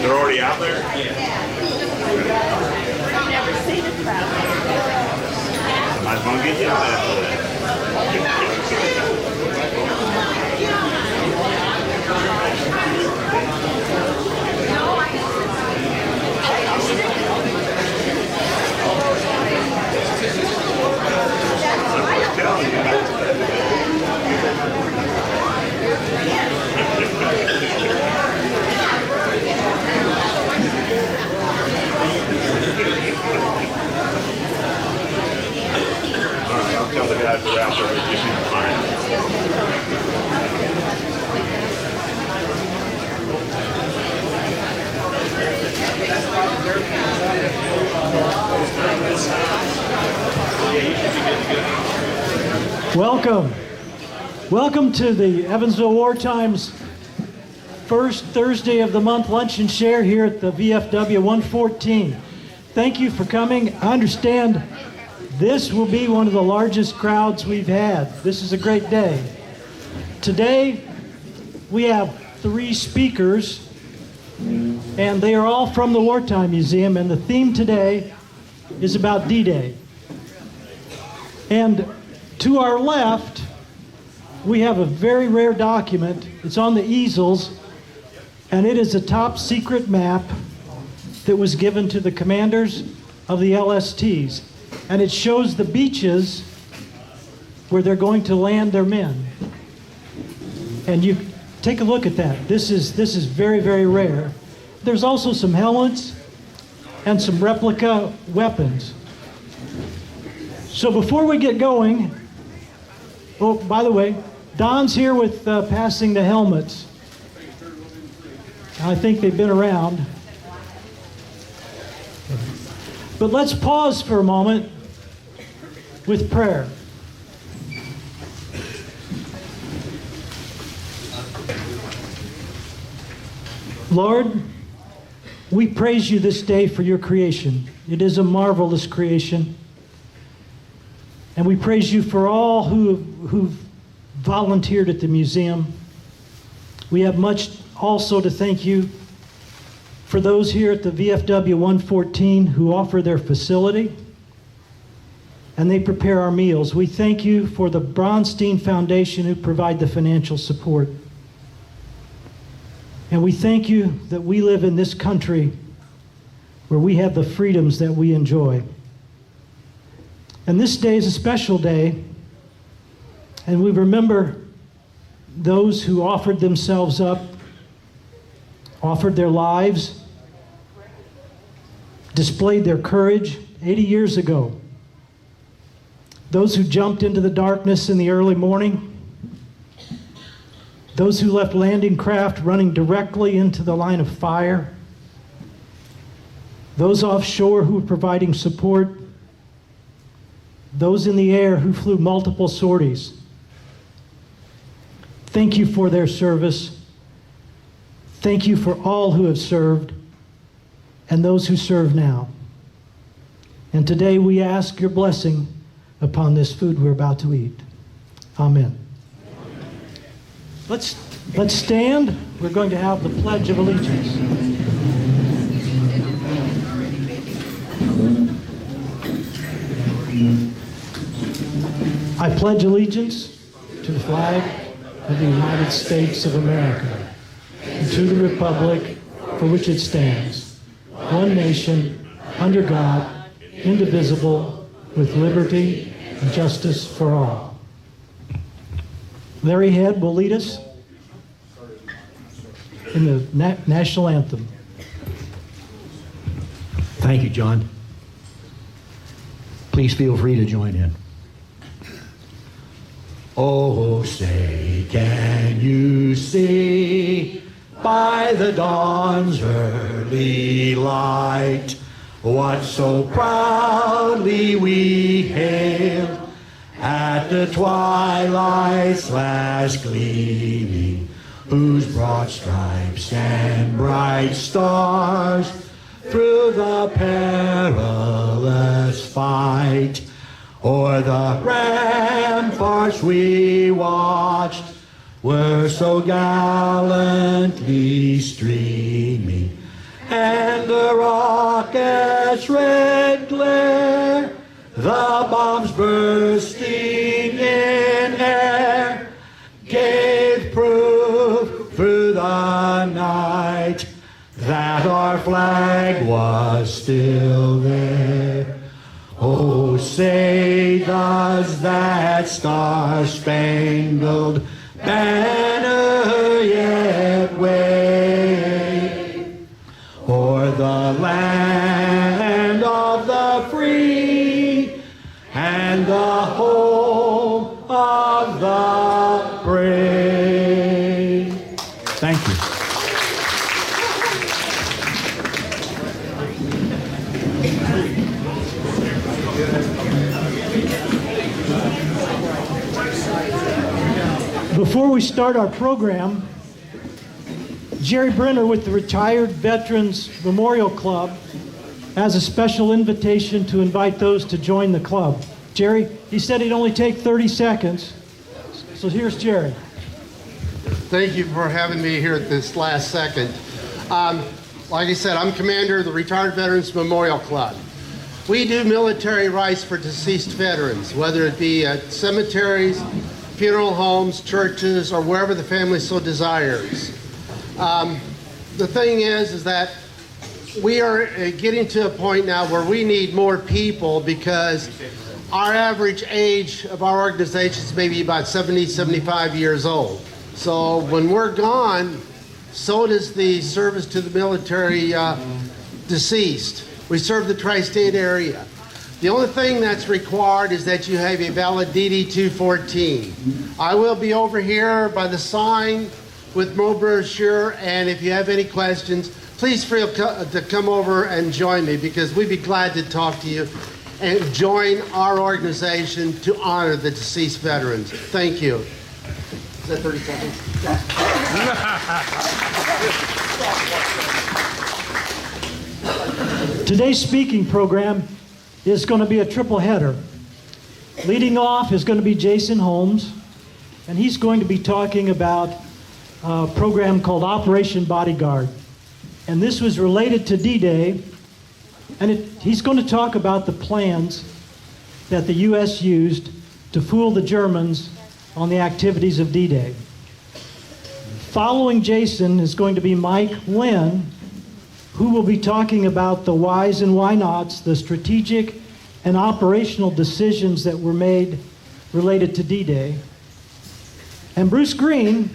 They're already out there? Might as well get you out after that. I'll tell the guys that are out there that you can find. Welcome. Welcome to the Evansville Wartime's first Thursday of the month lunch and share here at the VFW 114. Thank you for coming. I understand this will be one of the largest crowds we've had. This is a great day. Today, we have 3 speakers, and they are all from the Wartime Museum, and the theme today is about D-Day. And to our left, we have a very rare document. It's on the easels, and it is a top secret map that was given to the commanders of the LSTs. And it shows the beaches where they're going to land their men. And you take a look at that. This is very, very rare. There's also some helmets and some replica weapons. So before we get going, oh, by the way, Don's here with passing the helmets. I think they've been around. But let's pause for a moment with prayer. Lord, we praise you this day for your creation. It is a marvelous creation. And we praise you for all who've volunteered at the museum. We have much also to thank you for those here at the VFW 114 who offer their facility and they prepare our meals. We thank you for the Bronstein Foundation who provide the financial support. And we thank you that we live in this country where we have the freedoms that we enjoy. And this day is a special day, and we remember those who offered themselves up, offered their lives, displayed their courage 80 years ago. Those who jumped into the darkness in the early morning, those who left landing craft running directly into the line of fire, those offshore who were providing support, those in the air who flew multiple sorties. Thank you for their service. Thank you for all who have served and those who serve now. And today we ask your blessing upon this food we're about to eat. Amen. Let's stand. We're going to have the Pledge of Allegiance. I pledge allegiance to the flag of the United States of America and to the republic for which it stands, one nation, under God, indivisible, with liberty and justice for all. Larry Head will lead us in the national anthem. Thank you, John. Please feel free to join in. Oh, say, can you see by the dawn's early light what so proudly we hailed as at the twilight's last gleaming, whose broad stripes and bright stars through the perilous fight o'er the ramparts we watched were so gallantly streaming, and the rocket's red glare, the bombs bursting in air, gave proof through the night that our flag was still there. Oh, say does that star-spangled banner yet wave o'er the land of the free and the home of the brave? Thank you. Before we start our program, Jerry Brenner with the Retired Veterans Memorial Club has a special invitation to invite those to join the club. Jerry, he said he'd only take 30 seconds. So here's Jerry. Thank you for having me here at this last second. Like I said, I'm commander of the Retired Veterans Memorial Club. We do military rites for deceased veterans, whether it be at cemeteries, funeral homes, churches, or wherever the family so desires. The thing is that we are getting to a point now where we need more people because our average age of our organization is maybe about 70, 75 years old. So when we're gone, so does the service to the military deceased. We serve the tri-state area. The only thing that's required is that you have a valid DD-214. I will be over here by the sign with my brochure, and if you have any questions, please feel to come over and join me because we'd be glad to talk to you and join our organization to honor the deceased veterans. Thank you. Is that 30 seconds? Today's speaking program is going to be a triple header. Leading off is going to be Jayson Holmes, and he's going to be talking about a program called Operation Bodyguard. And this was related to D-Day, and he's going to talk about the plans that the U.S. used to fool the Germans on the activities of D-Day. Following Jayson is going to be Mike Lynn, who will be talking about the whys and why nots, the strategic and operational decisions that were made related to D-Day. And Bruce Green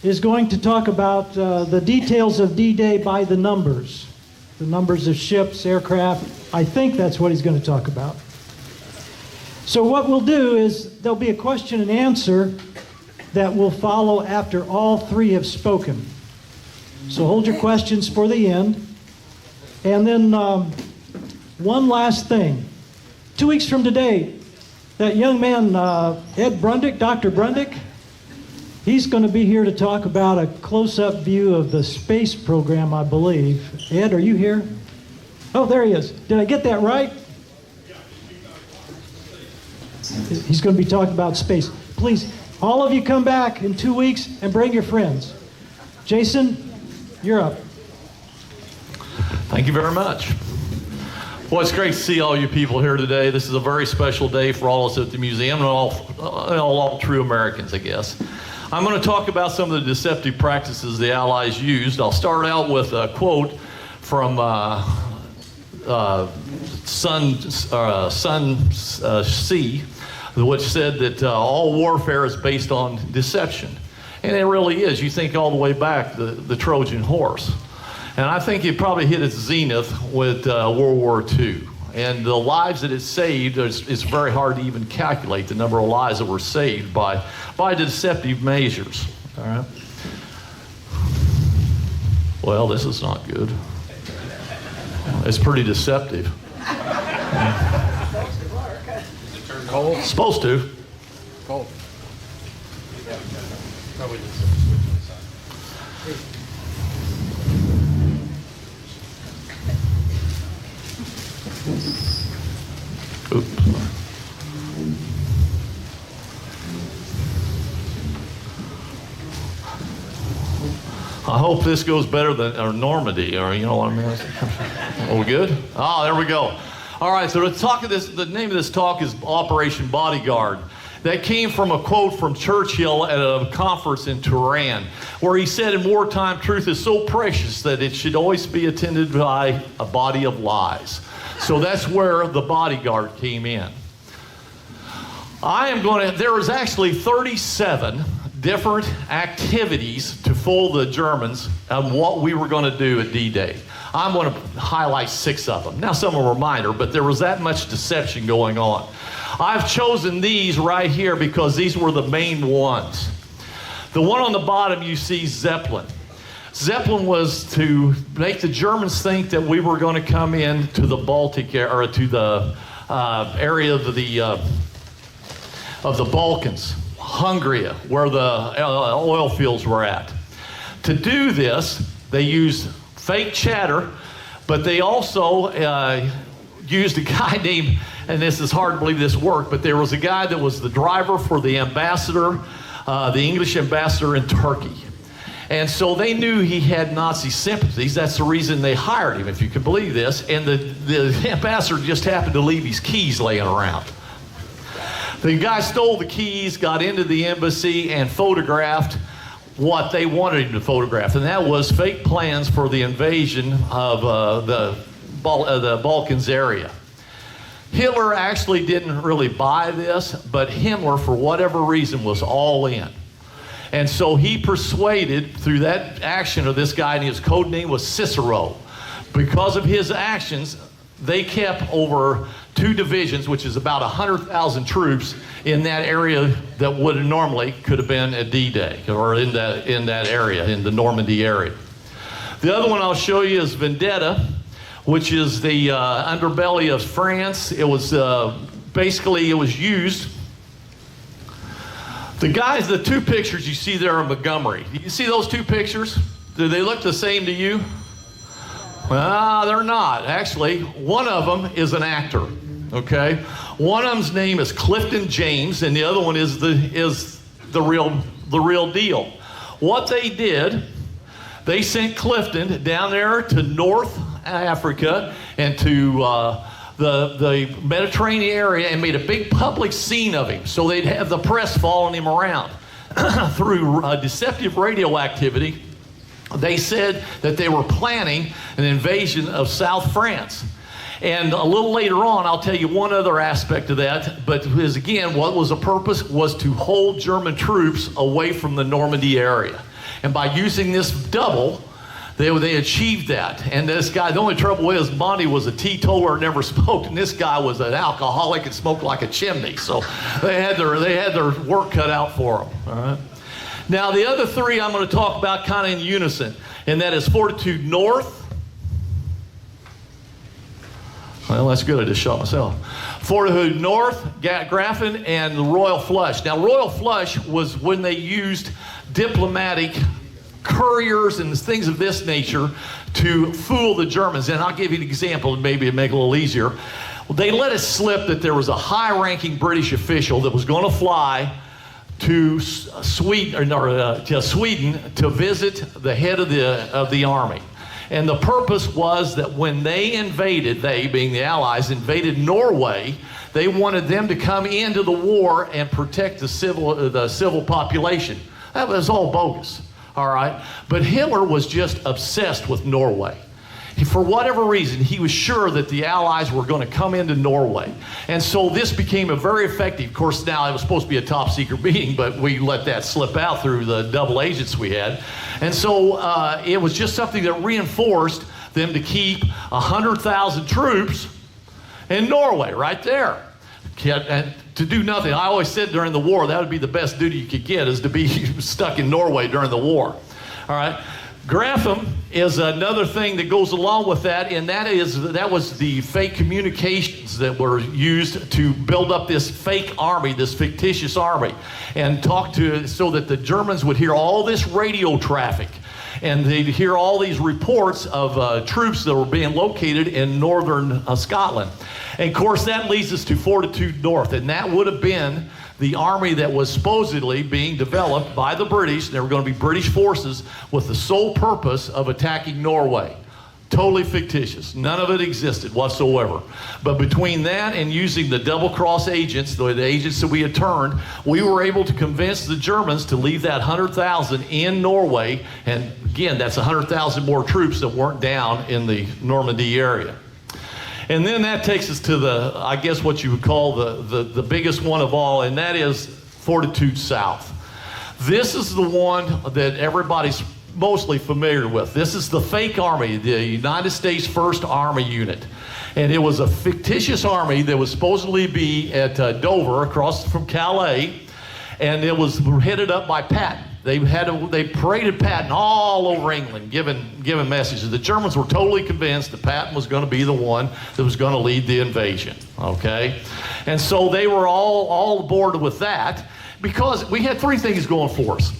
is going to talk about the details of D-Day by the numbers of ships, aircraft. I think that's what he's going to talk about. So what we'll do is there'll be a question and answer that will follow after all three have spoken. So hold your questions for the end. And then one last thing. 2 weeks from today, that young man, Ed Brundick, Dr. Brundick, he's going to be here to talk about a close-up view of the space program, I believe. Ed, are you here? Oh, there he is. Did I get that right? He's going to be talking about space. Please, all of you come back in 2 weeks and bring your friends. Jayson, you're up. Thank you very much. Well, it's great to see all you people here today. This is a very special day for all of us at the museum and all true Americans, I guess. I'm going to talk about some of the deceptive practices the Allies used. I'll start out with a quote from Sun C, which said that all warfare is based on deception. And it really is. You think all the way back, the Trojan horse. And I think it probably hit its zenith with World War II. And the lives that it saved, it's very hard to even calculate the number of lives that were saved by deceptive measures. All right. Well, this is not good. It's pretty deceptive. Supposed to. cold. Oops. I hope this goes better than or Normandy, or you know what I mean? Are we good? Oh, there we go. All right, so the name of this talk is Operation Bodyguard. That came from a quote from Churchill at a conference in Tehran, where he said, in wartime, truth is so precious that it should always be attended by a body of lies. So that's where the bodyguard came in. There was actually 37 different activities to fool the Germans on what we were going to do at D-Day. I'm going to highlight 6 of them. Now, some of them were minor, but there was that much deception going on. I've chosen these right here because these were the main ones. The one on the bottom you see, Zeppelin. Zeppelin was to make the Germans think that we were going to come in to the Baltic or to the area of the Balkans, Hungary, where the oil fields were at. To do this, they used fake chatter, but they also used a guy named, and this is hard to believe this worked, but there was a guy that was the driver for the ambassador, the English ambassador in Turkey. And so they knew he had Nazi sympathies. That's the reason they hired him, if you can believe this. And the ambassador just happened to leave his keys laying around. The guy stole the keys, got into the embassy, and photographed what they wanted him to photograph. And that was fake plans for the invasion of the Balkans area. Hitler actually didn't really buy this, but Himmler, for whatever reason, was all in. And so he persuaded, through that action of this guy, and his code name was Cicero. Because of his actions, they kept over 2 divisions, which is about 100,000 troops in that area that would have normally could have been at D-Day, or in that area, in the Normandy area. The other one I'll show you is Vendetta, which is the underbelly of France. It was basically, it was used. The 2 pictures you see there are Montgomery. Do you see those 2 pictures? Do they look the same to you? Well, they're not. Actually, one of them is an actor, okay? One of them's name is Clifton James, and the other one is the real deal. What they did, they sent Clifton down there to North Africa and to the Mediterranean area and made a big public scene of him. So they'd have the press following him around. Through deceptive radio activity, they said that they were planning an invasion of South France. And a little later on, I'll tell you one other aspect of that, but again, what was the purpose was to hold German troops away from the Normandy area. And by using this double, they achieved that. And this guy, the only trouble is Monty was a teetotaler and never smoked, and this guy was an alcoholic and smoked like a chimney. So they had their work cut out for them. All right. Now the other 3 I'm going to talk about kind of in unison, and that is Fortitude North. Well, that's good. I just shot myself. Fortitude North, Graffen, and the Royal Flush. Now Royal Flush was when they used diplomatic couriers and things of this nature to fool the Germans. And I'll give you an example, maybe to make it a little easier. They let it slip that there was a high-ranking British official that was going to fly to Sweden to visit the head of the army. And the purpose was that when they invaded, they being the Allies, invaded Norway, they wanted them to come into the war and protect the civil population. That was all bogus. All right, but Hitler was just obsessed with Norway. For whatever reason, he was sure that the Allies were going to come into Norway. And so this became a very effective, of course, now it was supposed to be a top secret meeting, but we let that slip out through the double agents we had. And so it was just something that reinforced them to keep 100,000 troops in Norway right there. And to do nothing. I always said during the war, that would be the best duty you could get, is to be stuck in Norway during the war. All right. Grapham is another thing that goes along with that, and that was the fake communications that were used to build up this fake army, this fictitious army, and so that the Germans would hear all this radio traffic, and they'd hear all these reports of troops that were being located in northern Scotland. And of course, that leads us to Fortitude North, and that would have been the army that was supposedly being developed by the British. They were going to be British forces with the sole purpose of attacking Norway. Totally fictitious. None of it existed whatsoever. But between that and using the double-cross agents, the agents that we had turned, we were able to convince the Germans to leave that 100,000 in Norway. And again, that's 100,000 more troops that weren't down in the Normandy area. And then that takes us to I guess what you would call the biggest one of all, and that is Fortitude South. This is the one that everybody's mostly familiar with. This is the fake army, the United States First Army Unit. And it was a fictitious army that was supposedly be at Dover, across from Calais, and it was headed up by Patton. They paraded Patton all over England, giving messages. The Germans were totally convinced that Patton was going to be the one that was going to lead the invasion. Okay, and so they were all aboard with that, because we had three things going for us.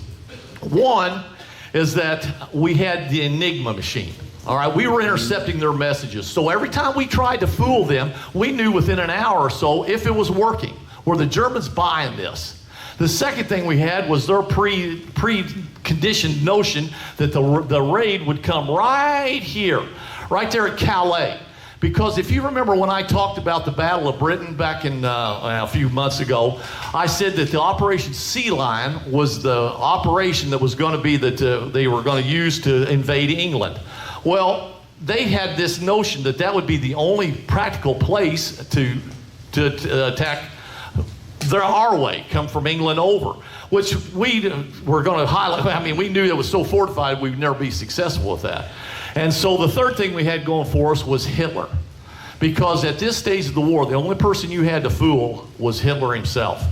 One is that we had the Enigma machine. All right, we were intercepting their messages. So every time we tried to fool them, we knew within an hour or so if it was working. Were the Germans buying this? The second thing we had was their pre-conditioned notion that the raid would come right here, right there at Calais. Because if you remember when I talked about the Battle of Britain back in a few months ago, I said that the Operation Sea Lion was the operation that was going to be that they were going to use to invade England. Well, they had this notion that that would be the only practical place to attack our way, come from England over, which we were going to highlight. I mean, we knew it was so fortified we'd never be successful with that. And so the third thing we had going for us was Hitler. Because at this stage of the war, the only person you had to fool was Hitler himself.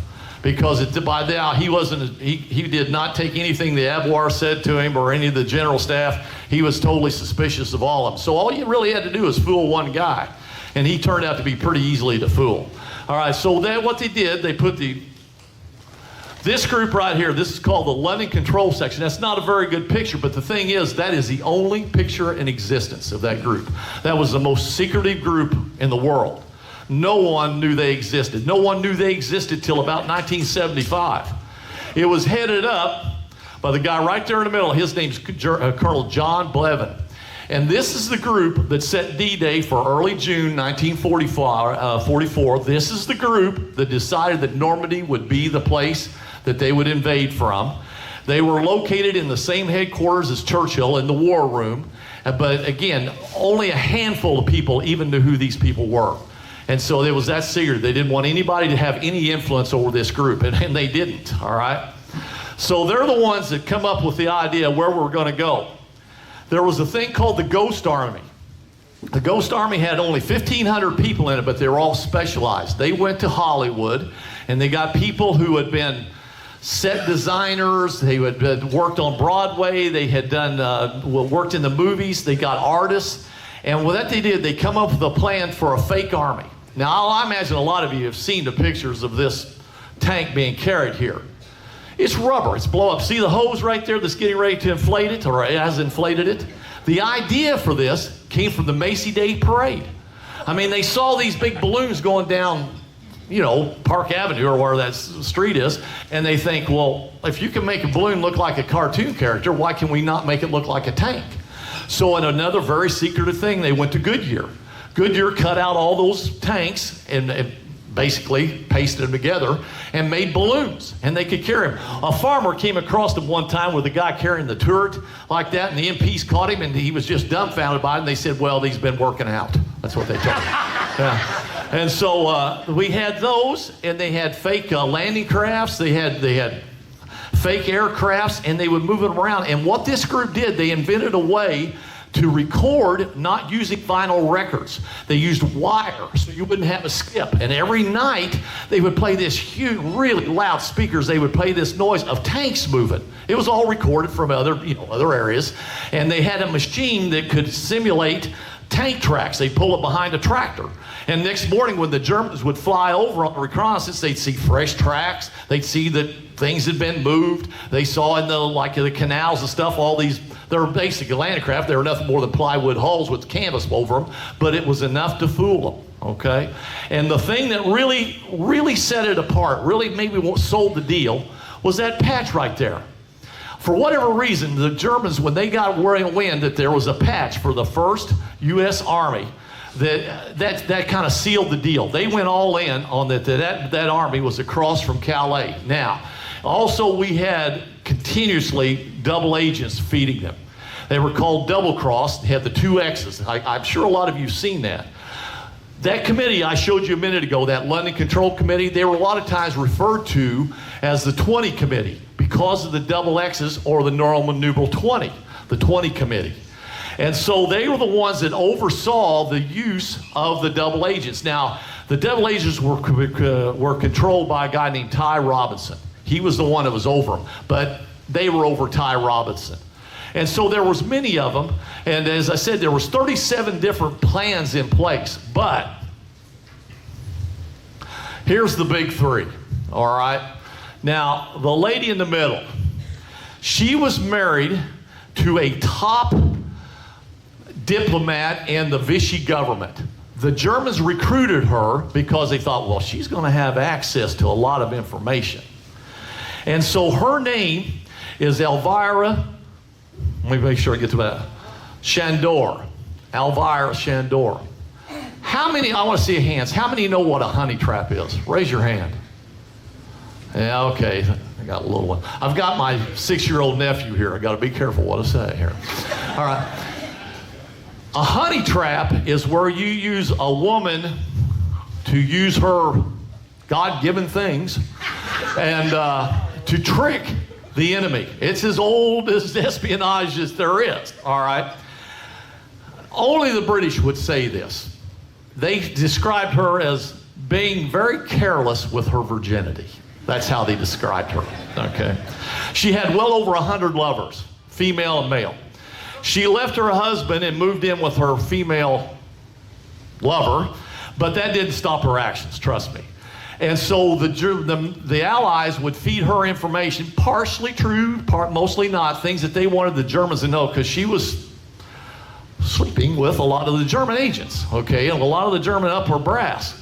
Because by now, he did not take anything the Abwehr said to him or any of the general staff. He was totally suspicious of all of them. So all you really had to do was fool one guy. And he turned out to be pretty easily to fool. All right, so what they did, they put this group right here, this is called the London Control Section. That's not a very good picture, but the thing is, that is the only picture in existence of that group. That was the most secretive group in the world. No one knew they existed. No one knew they existed till about 1975. It was headed up by the guy right there in the middle. His name's Colonel John Blevin. And this is the group that set D-Day for early June 1944. This is the group that decided that Normandy would be the place that they would invade from. They were located in the same headquarters as Churchill in the War Room. But again, only a handful of people even knew who these people were. And so there was that secret. They didn't want anybody to have any influence over this group, and they didn't, all right? So they're the ones that come up with the idea where we're going to go. There was a thing called the Ghost Army. The Ghost Army had only 1,500 people in it, but they were all specialized. They went to Hollywood, and they got people who had been set designers. They had worked on Broadway. They had worked in the movies. They got artists. And what they did, they come up with a plan for a fake army. Now, I imagine a lot of you have seen the pictures of this tank being carried here. It's rubber, it's blow up. See the hose right there that's getting ready to inflate it, or it has inflated it? The idea for this came from the Macy Day Parade. I mean, they saw these big balloons going down, Park Avenue or where that street is, and they think, well, if you can make a balloon look like a cartoon character, why can we not make it look like a tank? So in another very secretive thing, they went to Goodyear. Goodyear cut out all those tanks and basically pasted them together and made balloons, and they could carry them. A farmer came across them one time with a guy carrying the turret like that, and the MPs caught him, and he was just dumbfounded by it, and they said, well, he's been working out. That's what they told him. Yeah. And so we had those, and they had fake landing crafts, they had fake aircrafts, and they would move them around. And what this group did, they invented a way to record, not using vinyl records. They used wire, so you wouldn't have a skip. And every night, they would play this huge, really loud speakers. They would play this noise of tanks moving. It was all recorded from other areas. And they had a machine that could simulate tank tracks. They'd pull it behind a tractor. And next morning when the Germans would fly over on the reconnaissance, they'd see fresh tracks. They'd see that things had been moved. They saw in the canals and stuff, all these, they were basically landing craft. They were nothing more than plywood hulls with canvas over them, but it was enough to fool them, okay? And the thing that really, really set it apart, really maybe what sold the deal, was that patch right there. For whatever reason, the Germans, when they got wind that there was a patch for the 1st U.S. Army, that kind of sealed the deal. They went all in on that army was across from Calais. Now, also we had continuously double agents feeding them. They were called double cross. They had the 2 X's. I'm sure a lot of you have seen that. That committee I showed you a minute ago, that London Control Committee, they were a lot of times referred to as the 20 Committee because of the double X's or the Roman numeral 20, the 20 Committee. And so they were the ones that oversaw the use of the double agents. Now, the double agents were controlled by a guy named Ty Robinson. He was the one that was over them, but they were over Ty Robinson. And so there was many of them, and as I said, there was 37 different plans in place. But here's the big 3, all right? Now, the lady in the middle, she was married to a top diplomat in the Vichy government. The Germans recruited her because they thought, well, she's going to have access to a lot of information. And so her name is Elvira, let me make sure I get to that, Shandor. Elvira Shandor. How many, I want to see hands, how many know what a honey trap is? Raise your hand. Yeah, okay, I got a little one. I've got my 6-year-old nephew here. I got to be careful what I say here. All right. A honey trap is where you use a woman to use her God-given things and to trick the enemy. It's as old as espionage as there is, all right? Only the British would say this. They described her as being very careless with her virginity. That's how they described her, okay? She had well over 100 lovers, female and male. She left her husband and moved in with her female lover, but that didn't stop her actions, trust me. And so the Allies would feed her information, partially true, mostly not, things that they wanted the Germans to know, because she was sleeping with a lot of the German agents, okay, and a lot of the German upper brass.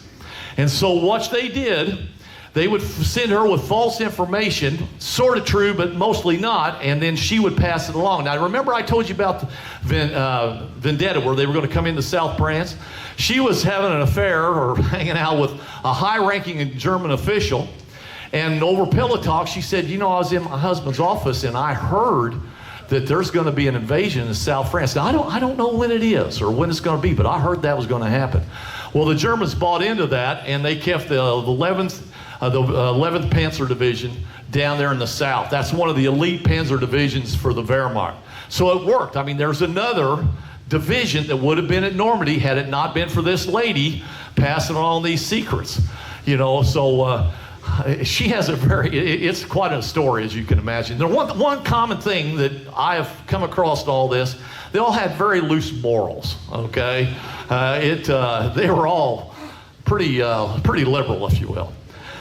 And so what they did, they would send her with false information, sort of true, but mostly not, and then she would pass it along. Now, remember I told you about the Vendetta, where they were going to come into South France? She was having an affair or hanging out with a high-ranking German official, and over pillow talk, she said, you know, I was in my husband's office, and I heard that there's going to be an invasion in South France. Now, I don't know when it is or when it's going to be, but I heard that was going to happen. Well, the Germans bought into that, and they kept the 11th Panzer Division down there in the south. That's one of the elite Panzer divisions for the Wehrmacht. So it worked. I mean, there's another division that would have been at Normandy had it not been for this lady passing on these secrets. You know, so she has a it's quite a story, as you can imagine. The one common thing that I have come across in all this, they all had very loose morals, okay? They were all pretty liberal, if you will.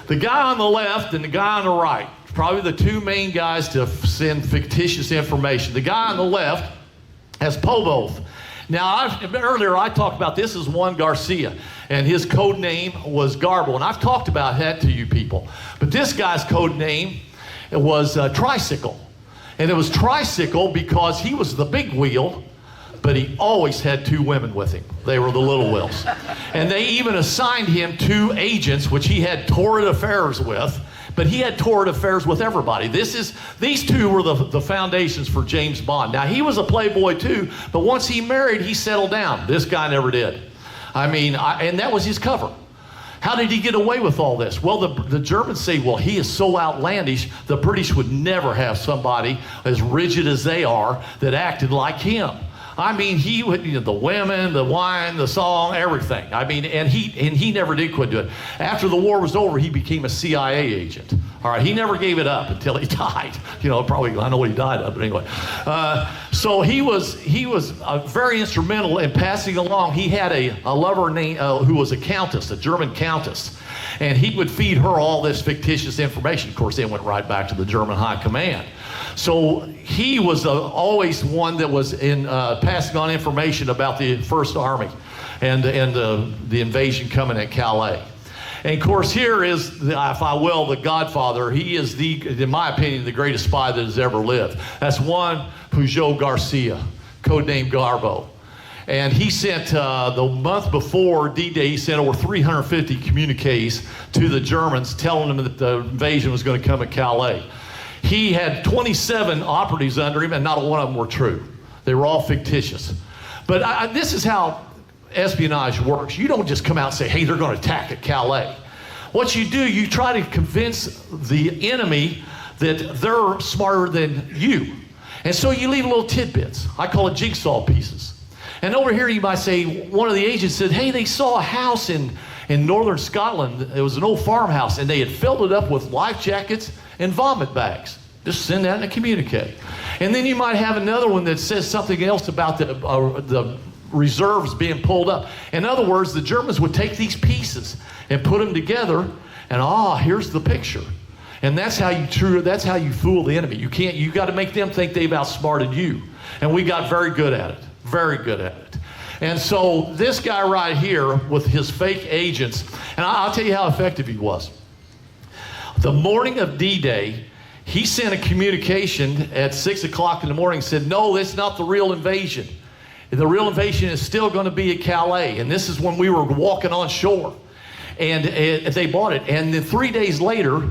The guy on the left and the guy on the right, probably the 2 main guys to send fictitious information. The guy on the left has Poboth. Now, earlier I talked about this as Juan Garcia, and his code name was Garble, and I've talked about that to you people. But this guy's code name was Tricycle, and it was Tricycle because he was the big wheel, but he always had 2 women with him. They were the little wheels. And they even assigned him 2 agents, which he had torrid affairs with, but he had torrid affairs with everybody. These 2 were the foundations for James Bond. Now, he was a playboy too, but once he married, he settled down. This guy never did. I mean, and that was his cover. How did he get away with all this? Well, the Germans say, well, he is so outlandish, the British would never have somebody as rigid as they are that acted like him. I mean, he would, the women, the wine, the song, everything. I mean, and he never did quit doing it. After the war was over, he became a CIA agent. All right, he never gave it up until he died. Probably, I know what he died of, but anyway. So he was very instrumental in passing along. He had a lover named, who was a countess, a German countess. And he would feed her all this fictitious information. Of course, it went right back to the German high command. So he was always one that was in passing on information about the First Army and the invasion coming at Calais. And of course, here is, if I will, the Godfather. He is in my opinion, the greatest spy that has ever lived. That's Juan Pujol Garcia, codenamed Garbo. And he sent, the month before D-Day, he sent over 350 communiques to the Germans telling them that the invasion was going to come at Calais. He had 27 operatives under him, and not one of them were true. They were all fictitious. But this is how espionage works. You don't just come out and say, hey, they're going to attack at Calais. What you do, you try to convince the enemy that they're smarter than you. And so you leave little tidbits. I call it jigsaw pieces. And over here you might say, one of the agents said, hey, they saw a house in northern Scotland. It was an old farmhouse, and they had filled it up with life jackets and vomit bags. Just send that in a communique. And then you might have another one that says something else about the reserves being pulled up. In other words, the Germans would take these pieces and put them together, and here's the picture. And that's how you fool the enemy. You got to make them think they've outsmarted you. And we got very good at it. Very good at it. And so this guy right here with his fake agents, and I'll tell you how effective he was. The morning of D-Day, he sent a communication at 6 o'clock in the morning and said, no, that's not the real invasion. The real invasion is still going to be at Calais. And this is when we were walking on shore. And they bought it. And then 3 days later,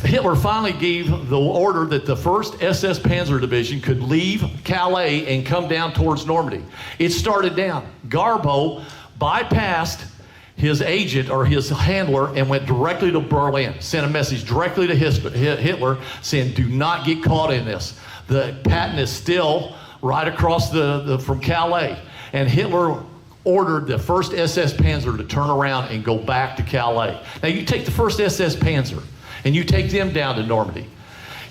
Hitler finally gave the order that the 1st SS Panzer Division could leave Calais and come down towards Normandy. It started down. Garbo bypassed his agent or his handler and went directly to Berlin, sent a message directly to Hitler saying, do not get caught in this. The patent is still right across from Calais. And Hitler ordered the 1st SS Panzer to turn around and go back to Calais. Now you take the 1st SS Panzer and you take them down to Normandy.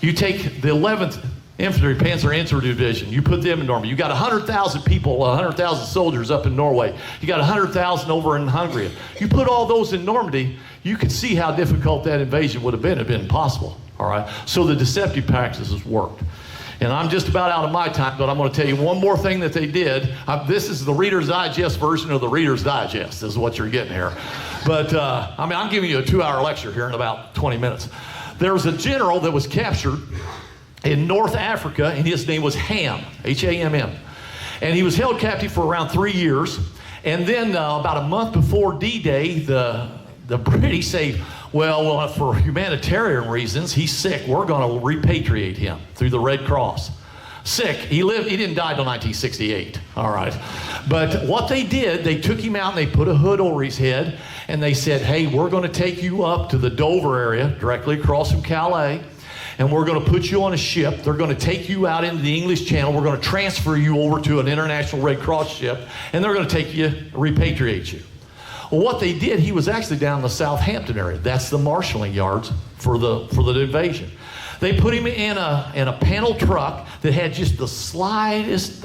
You take the 11th Infantry Panzer Infantry Division, you put them in Normandy. You got 100,000 people, 100,000 soldiers up in Norway. You got 100,000 over in Hungary. You put all those in Normandy, you could see how difficult that invasion would have been. It would have been impossible, all right? So the deceptive practices worked. And I'm just about out of my time, but I'm going to tell you one more thing that they did. This is the Reader's Digest version of the Reader's Digest, is what you're getting here. But, I'm giving you a 2-hour lecture here in about 20 minutes. There was a general that was captured in North Africa, and his name was Ham, H-A-M-M. And he was held captive for around 3 years. And then about a month before D-Day, the British say, well, for humanitarian reasons, he's sick. We're going to repatriate him through the Red Cross. Sick. He didn't die till 1968. All right. But what they did, they took him out and they put a hood over his head, and they said, hey, we're going to take you up to the Dover area, directly across from Calais, and we're going to put you on a ship. They're going to take you out into the English Channel. We're going to transfer you over to an international Red Cross ship, and they're going to take you, repatriate you. Well, what they did, he was actually down in the Southampton area. That's the marshalling yards for the invasion. They put him in a panel truck that had just the slightest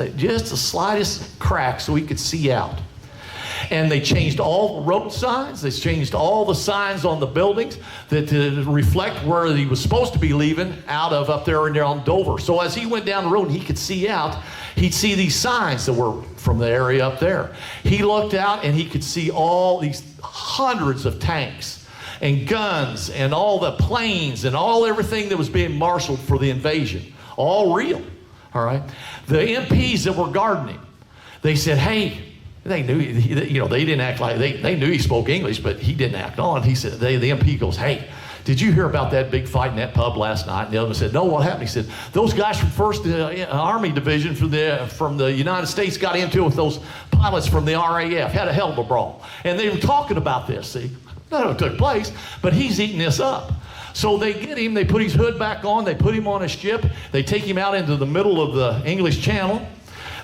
crack so he could see out. And they changed all the road signs. They changed all the signs on the buildings that reflect where he was supposed to be leaving out of up there and there on Dover. So as he went down the road and he could see out, he'd see these signs that were from the area up there. He looked out and he could see all these hundreds of tanks and guns and all the planes and everything that was being marshaled for the invasion. All real, all right? The MPs that were guarding him, they said, hey, they knew, they didn't act like, they knew he spoke English, but he didn't act on. He said, the MP goes, hey, did you hear about that big fight in that pub last night? And the other one said, no, what happened? He said, those guys from 1st Army Division from the United States got into it with those pilots from the RAF, had a hell of a brawl. And they were talking about this, see? None of it took place, but he's eating this up. So they get him, they put his hood back on, they put him on a ship, they take him out into the middle of the English Channel.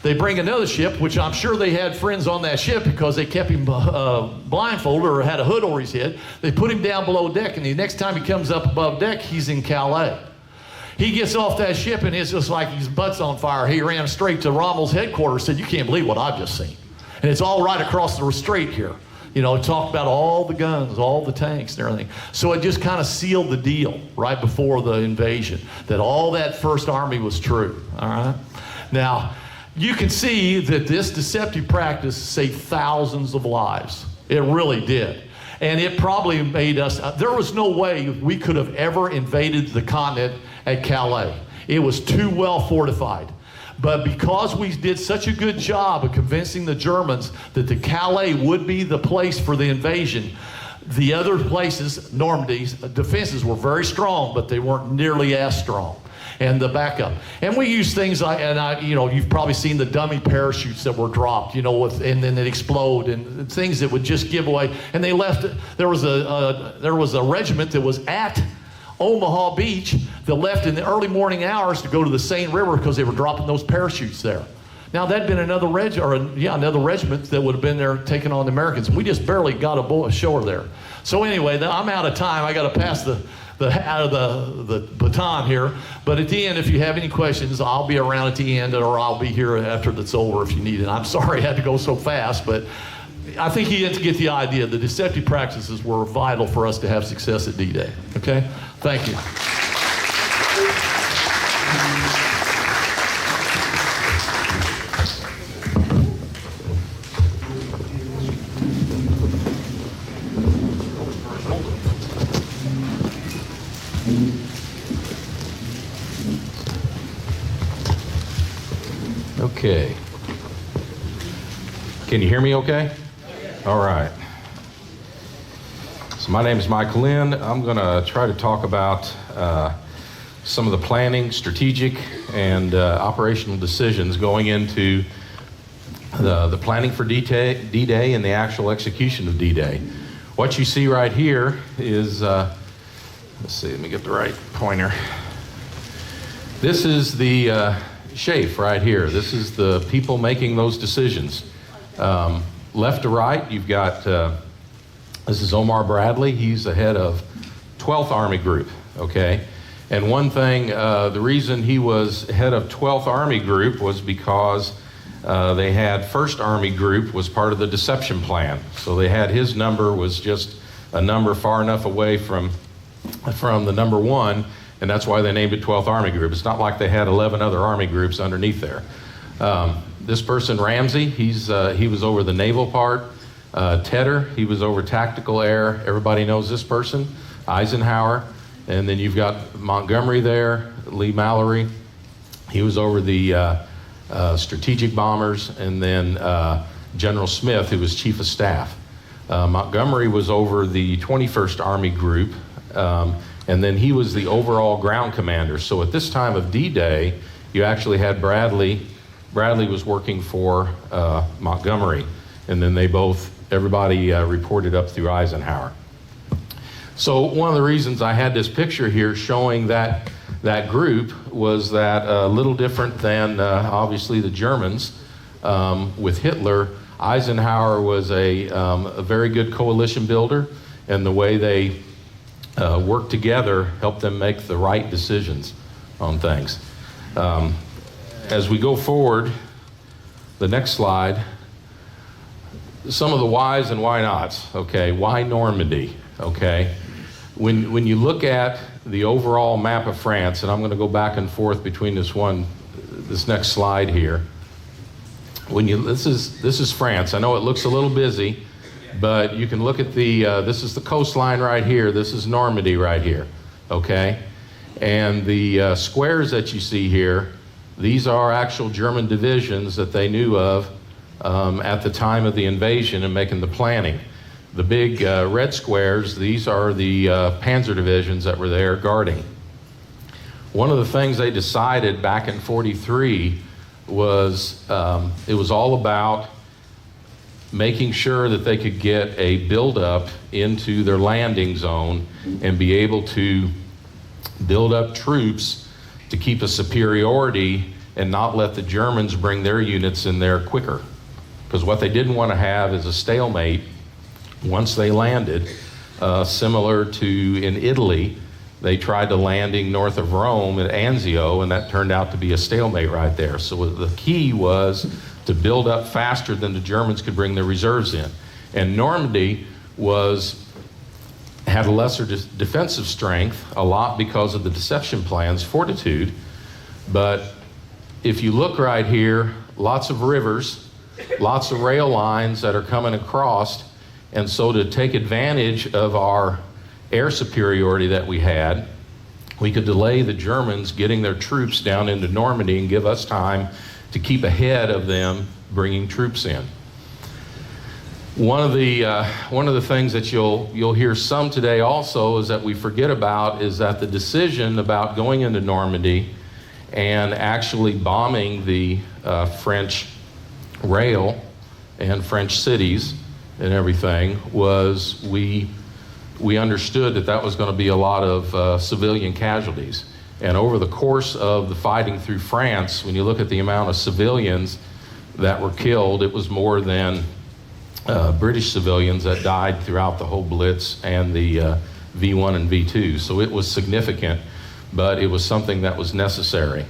They bring another ship, which I'm sure they had friends on that ship because they kept him blindfolded or had a hood over his head. They put him down below deck, and the next time he comes up above deck, he's in Calais. He gets off that ship, and it's just like his butt's on fire. He ran straight to Rommel's headquarters, said, "You can't believe what I've just seen." And it's all right across the strait here. You know, it talked about all the guns, all the tanks and everything. So it just kind of sealed the deal right before the invasion, that all that First Army was true, all right? Now, you can see that this deceptive practice saved thousands of lives. It really did. And it probably made us, there was no way we could have ever invaded the continent at Calais. It was too well fortified. But because we did such a good job of convincing the Germans that the Calais would be the place for the invasion, the other places, Normandy's defenses were very strong, but they weren't nearly as strong. And the backup. And we use things like, you know, you've probably seen the dummy parachutes that were dropped, you know, and then it explode, and things that would just give away. And they left, there was a regiment that was at Omaha Beach that left in the early morning hours to go to the Seine River because they were dropping those parachutes there. Now that'd been another regiment that would have been there taking on the Americans. We just barely got ashore there. So anyway, I'm out of time. I got to pass the baton here. But at the end, if you have any questions, I'll be around at the end, or I'll be here after that's over if you need it. I'm sorry I had to go so fast, but I think you get the idea. The deceptive practices were vital for us to have success at D-Day. Okay? Thank you. Okay. Can you hear me okay? All right. So my name is Michael Lynn. I'm going to try to talk about some of the planning, strategic, and operational decisions going into the planning for D-Day and the actual execution of D-Day. What you see right here is, let's see, let me get the right pointer. This is the SHAEF right here. This is the people making those decisions. Left to right, you've got, this is Omar Bradley. He's the head of 12th Army Group, okay? And one thing, the reason he was head of 12th Army Group was because they had 1st Army Group was part of the deception plan. So they had his number was just a number far enough away from the number 1, and that's why they named it 12th Army Group. It's not like they had 11 other Army groups underneath there. This person, Ramsey, he was over the naval part. Tedder, he was over tactical air. Everybody knows this person. Eisenhower. And then you've got Montgomery there, Lee Mallory. He was over the strategic bombers. And then General Smith, who was chief of staff. Montgomery was over the 21st Army Group. And then he was the overall ground commander. So at this time of D-Day, you actually had Bradley. Bradley was working for Montgomery. And then everybody reported up through Eisenhower. So one of the reasons I had this picture here showing that group was that a little different than obviously the Germans. With Hitler, Eisenhower was a very good coalition builder, and the way they worked together helped them make the right decisions on things. As we go forward, the next slide, some of the whys and why nots, okay? Why Normandy, okay? When you look at the overall map of France, and I'm gonna go back and forth between this next slide here. This is France. I know it looks a little busy, but you can look at this is the coastline right here. This is Normandy right here, okay? And the squares that you see here, these are actual German divisions that they knew of at the time of the invasion and making the planning. The big red squares, these are the panzer divisions that were there guarding. One of the things they decided back in '43 was it was all about making sure that they could get a buildup into their landing zone and be able to build up troops to keep a superiority and not let the Germans bring their units in there quicker. Because what they didn't want to have is a stalemate once they landed, similar to in Italy. They tried to landing north of Rome at Anzio, and that turned out to be a stalemate right there. So the key was to build up faster than the Germans could bring their reserves in. And Normandy had a lesser defensive strength, a lot because of the deception plans, fortitude. But if you look right here, lots of rivers, lots of rail lines that are coming across. And so to take advantage of our air superiority that we had, we could delay the Germans getting their troops down into Normandy and give us time to keep ahead of them bringing troops in. One of the things that you'll hear some today also is that we forget about is that the decision about going into Normandy and actually bombing the French rail and French cities and everything was we understood that was going to be a lot of civilian casualties. And over the course of the fighting through France, when you look at the amount of civilians that were killed, it was more than British civilians that died throughout the whole Blitz and the V1 and V2. So it was significant, but it was something that was necessary.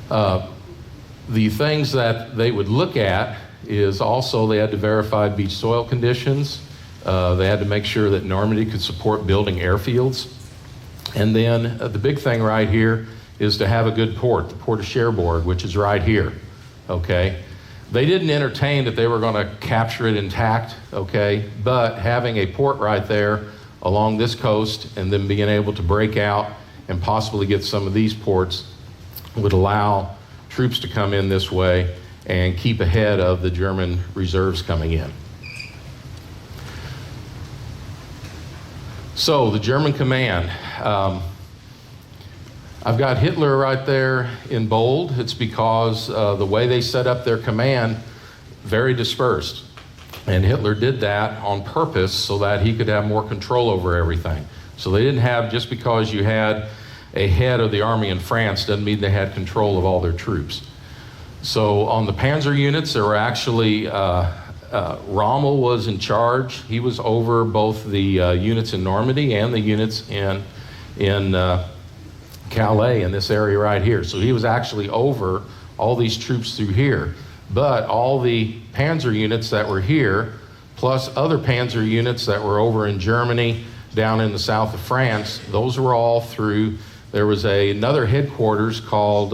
The things that they would look at is also they had to verify beach soil conditions. They had to make sure that Normandy could support building airfields. And then the big thing right here is to have a good port, the port of Cherbourg, which is right here, okay? They didn't entertain that they were going to capture it intact, okay? But having a port right there along this coast and then being able to break out and possibly get some of these ports would allow troops to come in this way and keep ahead of the German reserves coming in. So the German command. I've got Hitler right there in bold. It's because the way they set up their command, very dispersed. And Hitler did that on purpose so that he could have more control over everything. So they didn't have, just because you had a head of the army in France doesn't mean they had control of all their troops. So on the panzer units, there were actually, Rommel was in charge. He was over both the units in Normandy and the units in Calais, in this area right here. So he was actually over all these troops through here. But all the panzer units that were here, plus other panzer units that were over in Germany, down in the south of France, those were all through. There was another headquarters called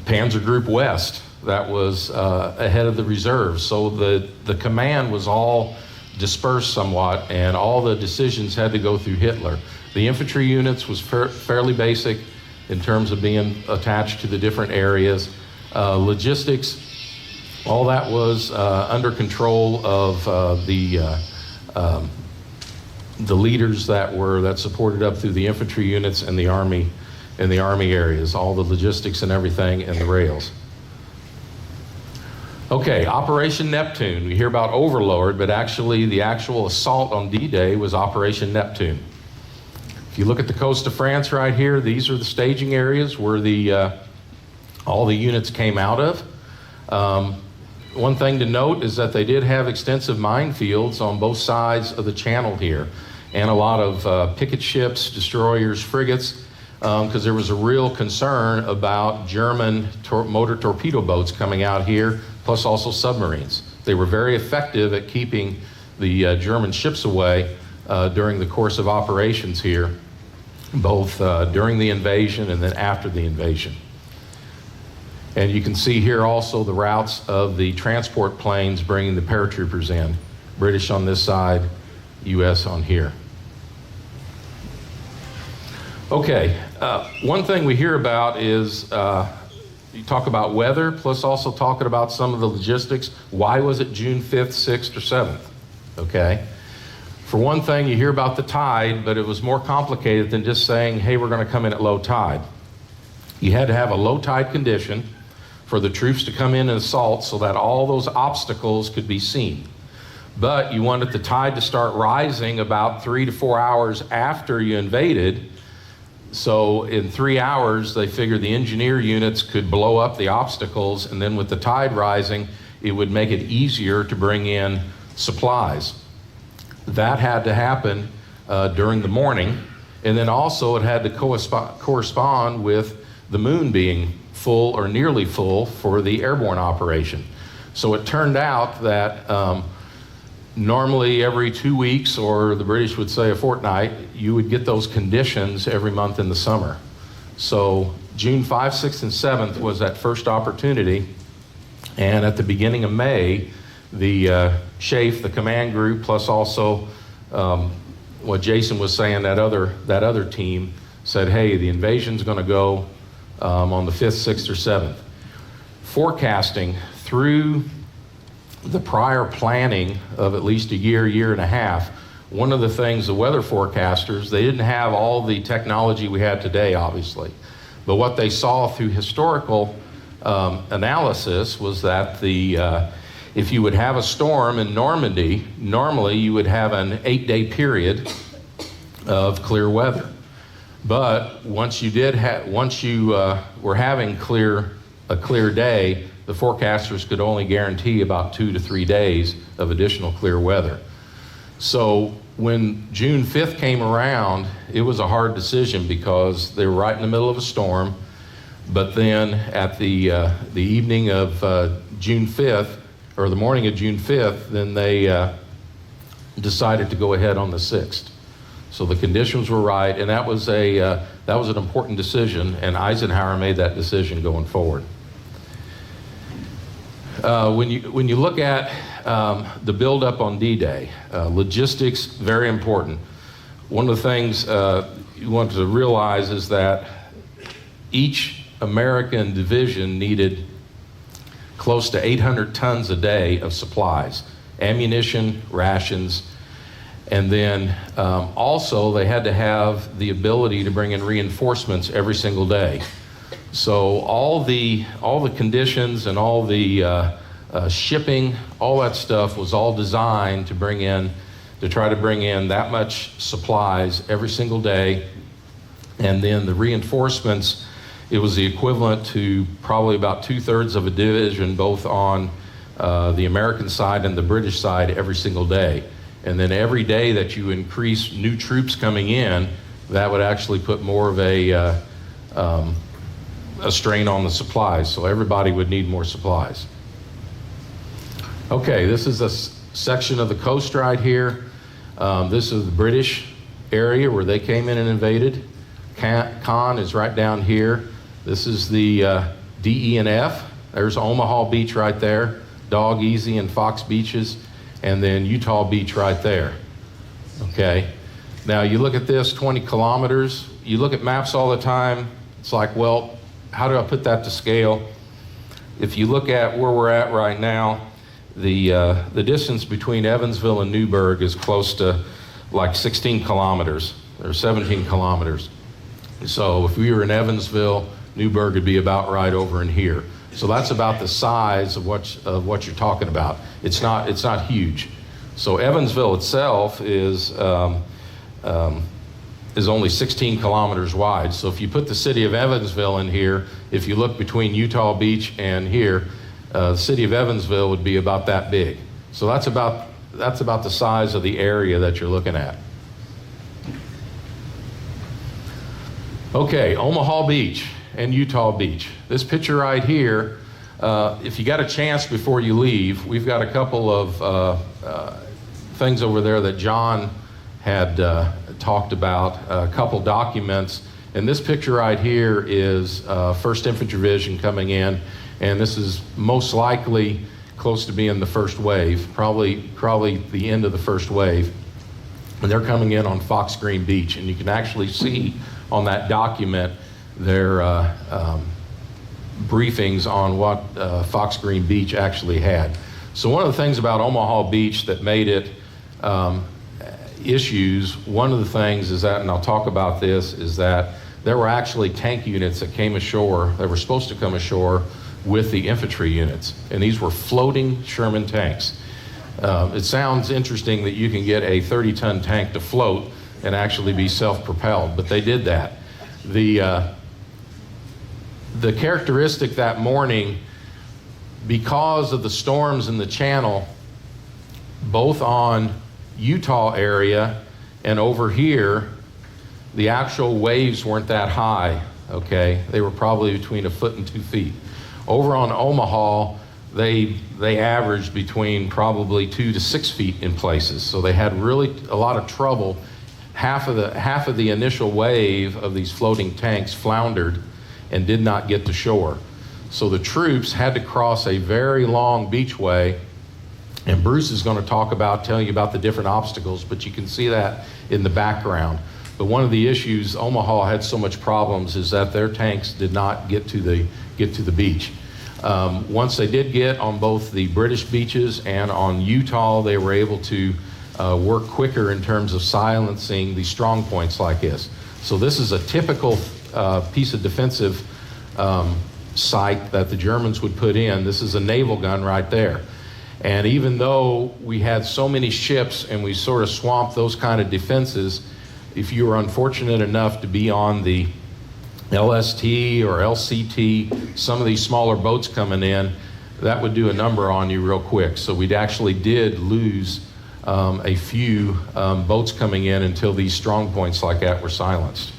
Panzer Group West that was ahead of the reserves. So the command was all dispersed somewhat, and all the decisions had to go through Hitler. The infantry units was fairly basic in terms of being attached to the different areas. Logistics, all that was under control of the leaders that supported up through the infantry units and the army areas, all the logistics and everything, and the rails. Okay, Operation Neptune. We hear about Overlord, but actually the actual assault on D-Day was Operation Neptune. If you look at the coast of France right here, these are the staging areas where all the units came out of. One thing to note is that they did have extensive minefields on both sides of the channel here, and a lot of picket ships, destroyers, frigates, because there was a real concern about German motor torpedo boats coming out here, plus also submarines. They were very effective at keeping the German ships away during the course of operations here, both during the invasion and then after the invasion. And you can see here also the routes of the transport planes bringing the paratroopers in. British on this side, US on here. Okay, one thing we hear about is you talk about weather, plus also talking about some of the logistics. Why was it June 5th, 6th, or 7th? Okay. For one thing, you hear about the tide, but it was more complicated than just saying, hey, we're going to come in at low tide. You had to have a low tide condition for the troops to come in and assault so that all those obstacles could be seen. But you wanted the tide to start rising about 3 to 4 hours after you invaded, So in 3 hours, they figured the engineer units could blow up the obstacles, and then with the tide rising, it would make it easier to bring in supplies. That had to happen during the morning, and then also it had to correspond with the moon being full or nearly full for the airborne operation. So it turned out that normally every 2 weeks, or the British would say a fortnight, you would get those conditions every month in the summer. So June 5th, 6th, and 7th was that first opportunity. And at the beginning of May, the SHAFE, the command group, plus also what Jayson was saying, that other team said, hey, the invasion's going to go on the 5th, 6th, or 7th. Forecasting through the prior planning of at least a year and a half, one of the things the weather forecasters, they didn't have all the technology we had today, obviously. But what they saw through historical analysis was that if you would have a storm in Normandy, normally you would have an 8-day period of clear weather. But once you were having a clear day, the forecasters could only guarantee about 2 to 3 days of additional clear weather. So when June 5th came around, it was a hard decision because they were right in the middle of a storm. But then at the evening of June 5th, or the morning of June 5th, then they decided to go ahead on the 6th. So the conditions were right, and that was an important decision, and Eisenhower made that decision going forward. When you look at the buildup on D-Day, logistics, very important. One of the things you want to realize is that each American division needed close to 800 tons a day of supplies, ammunition, rations, and then also they had to have the ability to bring in reinforcements every single day. So all the conditions and all the shipping, all that stuff was all designed to try to bring in that much supplies every single day. And then the reinforcements, it was the equivalent to probably about 2/3 of a division, both on the American side and the British side every single day. And then every day that you increase new troops coming in, that would actually put more of a strain on the supplies, so everybody would need more supplies. Okay, this is a section of the coast right here. This is the British area where they came in and invaded. Con is right down here. This is the DE and F. There's Omaha Beach right there, Dog Easy and Fox Beaches, and then Utah Beach right there. Okay, now you look at this, 20 kilometers. You look at maps all the time. It's like, well, how do I put that to scale? If you look at where we're at right now, the distance between Evansville and Newburgh is close to like 16 kilometers or 17 kilometers. So if we were in Evansville, Newburgh would be about right over in here. So that's about the size of what you're talking about. It's not huge. So Evansville itself is only 16 kilometers wide. So if you put the city of Evansville in here, if you look between Utah Beach and here, the city of Evansville would be about that big. So that's about the size of the area that you're looking at. Okay, Omaha Beach and Utah Beach. This picture right here, if you got a chance before you leave, we've got a couple of things over there that John had talked about, a couple documents. And this picture right here is 1st Infantry Division coming in, and this is most likely close to being the first wave, probably the end of the first wave. And they're coming in on Fox Green Beach, and you can actually see on that document their briefings on what Fox Green Beach actually had. So one of the things about Omaha Beach that made it issues, one of the things is that, and I'll talk about this, is that there were actually tank units that came ashore, that were supposed to come ashore with the infantry units, and these were floating Sherman tanks. It sounds interesting that you can get a 30-ton tank to float and actually be self-propelled, but they did that. The characteristic that morning, because of the storms in the channel, both on Utah area and over here, the actual waves weren't that high, okay? They were probably between 1 foot and 2 feet. Over on Omaha, they averaged between probably 2 to 6 feet in places. So they had really a lot of trouble. Half of the initial wave of these floating tanks floundered and did not get to shore. So the troops had to cross a very long beachway, and Bruce is going to tell you about the different obstacles, but you can see that in the background. But one of the issues Omaha had so much problems is that their tanks did not get to the beach. Once they did get on both the British beaches and on Utah, they were able to work quicker in terms of silencing the strong points like this. So this is a typical piece of defensive site that the Germans would put in. This is a naval gun right there. And even though we had so many ships and we sort of swamped those kind of defenses, if you were unfortunate enough to be on the LST or LCT, some of these smaller boats coming in, that would do a number on you real quick. So we actually did lose a few boats coming in until these strong points like that were silenced.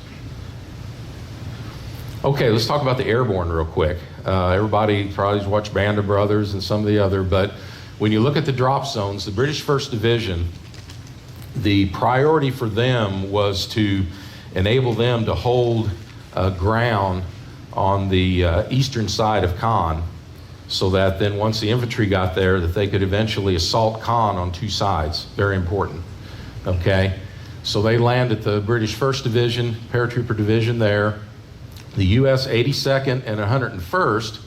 Okay, let's talk about the airborne real quick. Everybody probably watched Band of Brothers and some of the other, but when you look at the drop zones, the British 1st Division, the priority for them was to enable them to hold ground on the eastern side of Caen, so that then once the infantry got there, that they could eventually assault Caen on 2 sides. Very important, okay? So they land at the British 1st Division, paratrooper division there. The US 82nd and 101st,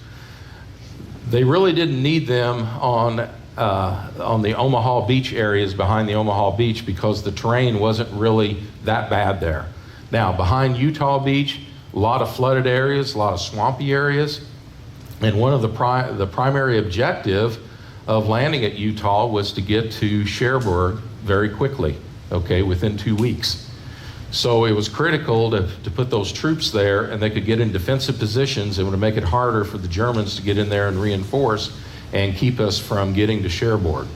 they really didn't need them on the Omaha Beach areas behind the Omaha Beach because the terrain wasn't really that bad there. Now, behind Utah Beach, a lot of flooded areas, a lot of swampy areas, and one of the primary objective of landing at Utah was to get to Cherbourg very quickly, okay, within 2 weeks. So it was critical to put those troops there, and they could get in defensive positions. It would make it harder for the Germans to get in there and reinforce and keep us from getting to Cherbourg.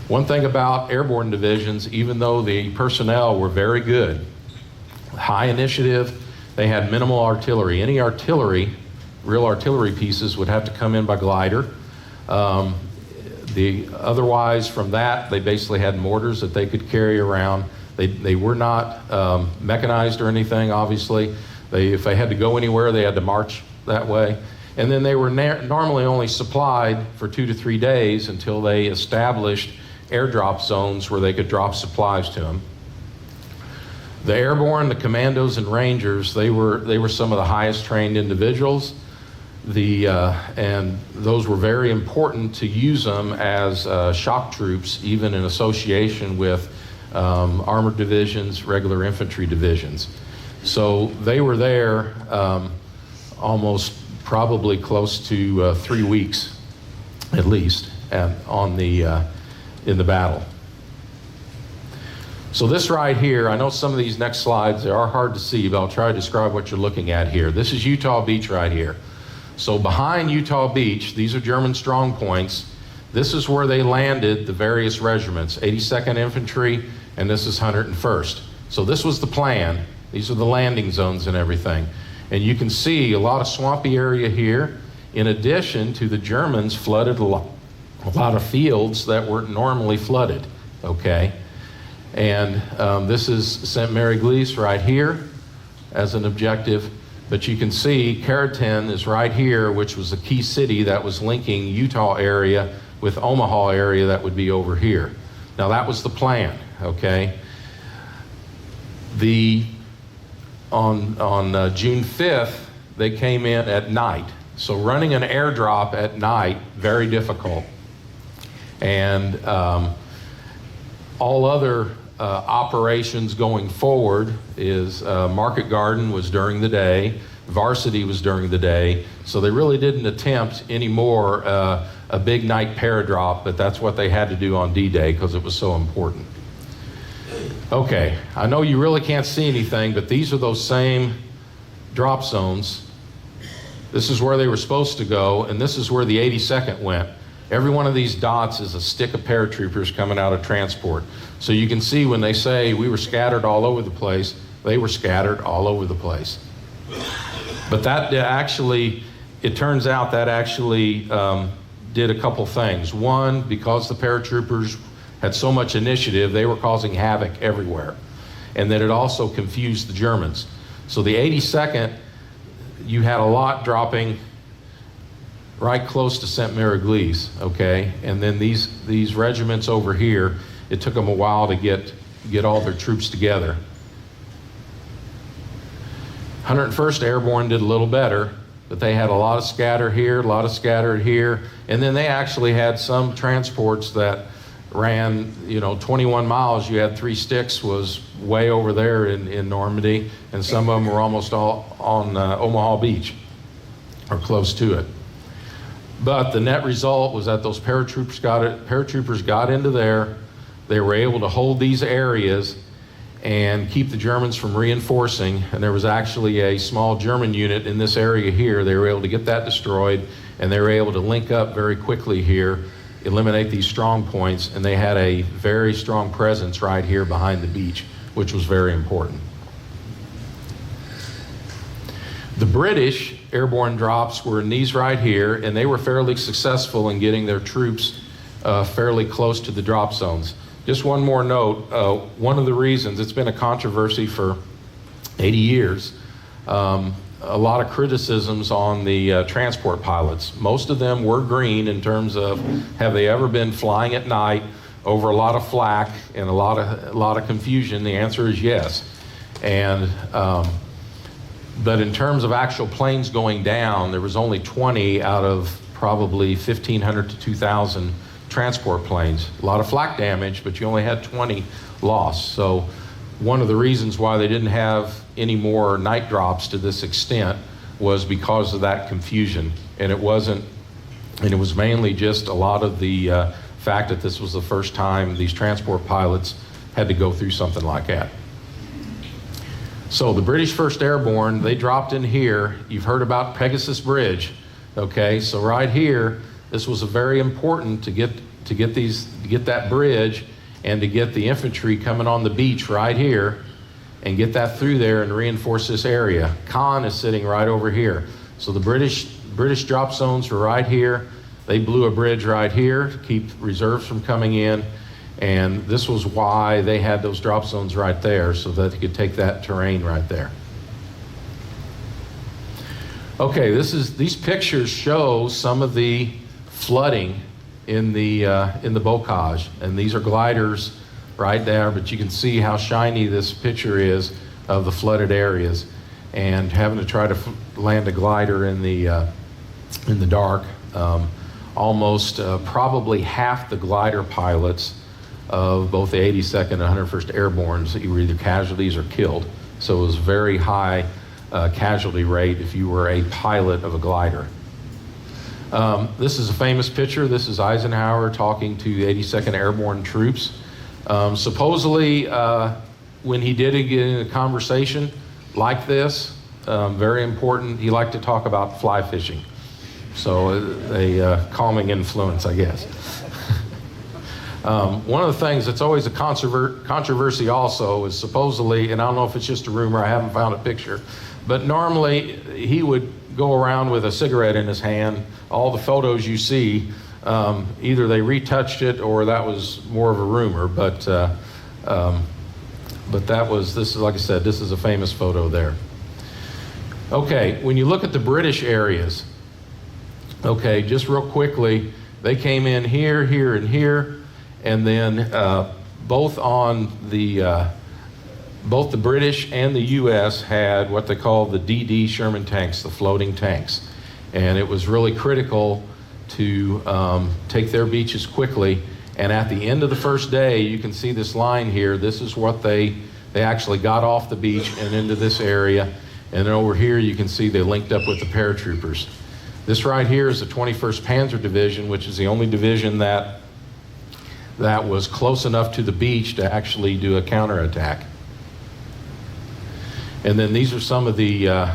One thing about airborne divisions, even though the personnel were very good, high initiative, they had minimal artillery. Any artillery, real artillery pieces, would have to come in by glider. Otherwise, from that, they basically had mortars that they could carry around. They were not mechanized or anything, obviously. If they had to go anywhere, they had to march that way. And then they were normally only supplied for 2 to 3 days until they established airdrop zones where they could drop supplies to them. The airborne, the commandos and rangers, they were some of the highest trained individuals. And those were very important to use them as shock troops, even in association with armored divisions, regular infantry divisions. So they were there almost probably close to 3 weeks, at least, in the battle. So this right here, I know some of these next slides, they are hard to see, but I'll try to describe what you're looking at here. This is Utah Beach right here. So behind Utah Beach, these are German strong points. This is where they landed the various regiments, 82nd Infantry, and this is 101st. So this was the plan. These are the landing zones and everything. And you can see a lot of swampy area here. In addition to the Germans flooded a lot of fields that weren't normally flooded, okay? And this is St. Mary Glees right here as an objective. But you can see Karatin is right here, which was a key city that was linking Utah area with Omaha area that would be over here. Now that was the plan, okay? On June 5th, they came in at night. So running an airdrop at night, very difficult. And all other operations going forward is Market Garden was during the day, Varsity was during the day, so they really didn't attempt anymore a big night paradrop, but that's what they had to do on D-Day because it was so important. Okay, I know you really can't see anything, but these are those same drop zones. This is where they were supposed to go, and this is where the 82nd went. Every one of these dots is a stick of paratroopers coming out of transport. So you can see when they say we were scattered all over the place, they were scattered all over the place. But that actually, it turns out that actually did a couple things. One, because the paratroopers had so much initiative, they were causing havoc everywhere. And then it also confused the Germans. So the 82nd, you had a lot dropping right close to Saint-Mary-Église, okay? And then these regiments over here, it took them a while to get all their troops together. 101st Airborne did a little better, but they had a lot of scatter here, a lot of scattered here, and then they actually had some transports that ran, 21 miles. You had 3 sticks was way over there in Normandy, and some of them were almost all on Omaha Beach, or close to it. But the net result was that those paratroopers got into there. They were able to hold these areas and keep the Germans from reinforcing. And there was actually a small German unit in this area here. They were able to get that destroyed, and they were able to link up very quickly here, eliminate these strong points, and they had a very strong presence right here behind the beach, which was very important. The British airborne drops were in these right here, and they were fairly successful in getting their troops fairly close to the drop zones. Just one more note, one of the reasons, it's been a controversy for 80 years, a lot of criticisms on the transport pilots. Most of them were green in terms of, have they ever been flying at night over a lot of flak and a lot of confusion? The answer is yes. And but in terms of actual planes going down, there was only 20 out of probably 1,500 to 2,000 transport planes. A lot of flak damage, but you only had 20 lost. So one of the reasons why they didn't have any more night drops to this extent was because of that confusion. And it was mainly just a lot of the fact that this was the first time these transport pilots had to go through something like that. So the British 1st Airborne, they dropped in here. You've heard about Pegasus Bridge, okay? So right here, this was very important to get that bridge and to get the infantry coming on the beach right here and get that through there and reinforce this area. Caen is sitting right over here. So the British drop zones were right here. They blew a bridge right here to keep reserves from coming in. And this was why they had those drop zones right there, so that they could take that terrain right there. Okay, these pictures show some of the flooding in the bocage, and these are gliders right there, but you can see how shiny this picture is of the flooded areas, and having to try to land a glider in the dark. Almost probably half the glider pilots of both the 82nd and 101st Airbornes, you were either casualties or killed. So it was very high casualty rate if you were a pilot of a glider. This is a famous picture. This is Eisenhower talking to the 82nd Airborne troops. Supposedly, when he did get in a conversation like this, very important, he liked to talk about fly fishing. So a calming influence, I guess. One of the things that's always a controversy also is supposedly, and I don't know if it's just a rumor, I haven't found a picture, but normally he would go around with a cigarette in his hand. All the photos you see, either they retouched it or that was more of a rumor, but this is, like I said, this is a famous photo there. Okay, when you look at the British areas, okay, just real quickly, they came in here, here, and here. And then both the British and the U.S. had what they call the DD Sherman tanks, the floating tanks. And it was really critical to take their beaches quickly. And at the end of the first day, you can see this line here. This is what they actually got off the beach and into this area. And then over here, you can see they linked up with the paratroopers. This right here is the 21st Panzer Division, which is the only division that was close enough to the beach to actually do a counterattack. And then these are some of the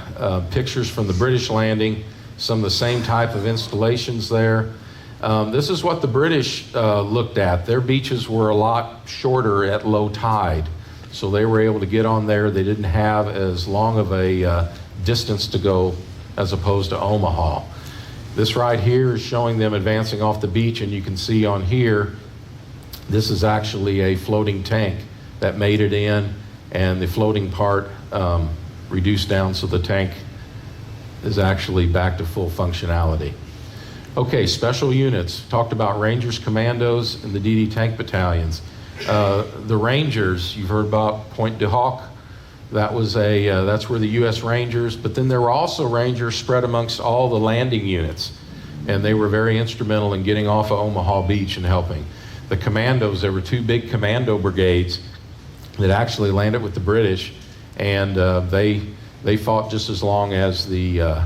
pictures from the British landing, some of the same type of installations there. This is what the British looked at. Their beaches were a lot shorter at low tide, so they were able to get on there. They didn't have as long of a distance to go as opposed to Omaha. This right here is showing them advancing off the beach, and you can see on here, this is actually a floating tank that made it in, and the floating part reduced down so the tank is actually back to full functionality. Okay, special units. Talked about Rangers, Commandos, and the DD tank battalions. The Rangers, you've heard about Point du Hoc. That was that's where the U.S. Rangers, but then there were also Rangers spread amongst all the landing units, and they were very instrumental in getting off of Omaha Beach and helping. The Commandos, there were 2 big commando brigades that actually landed with the British, and they fought just as long as the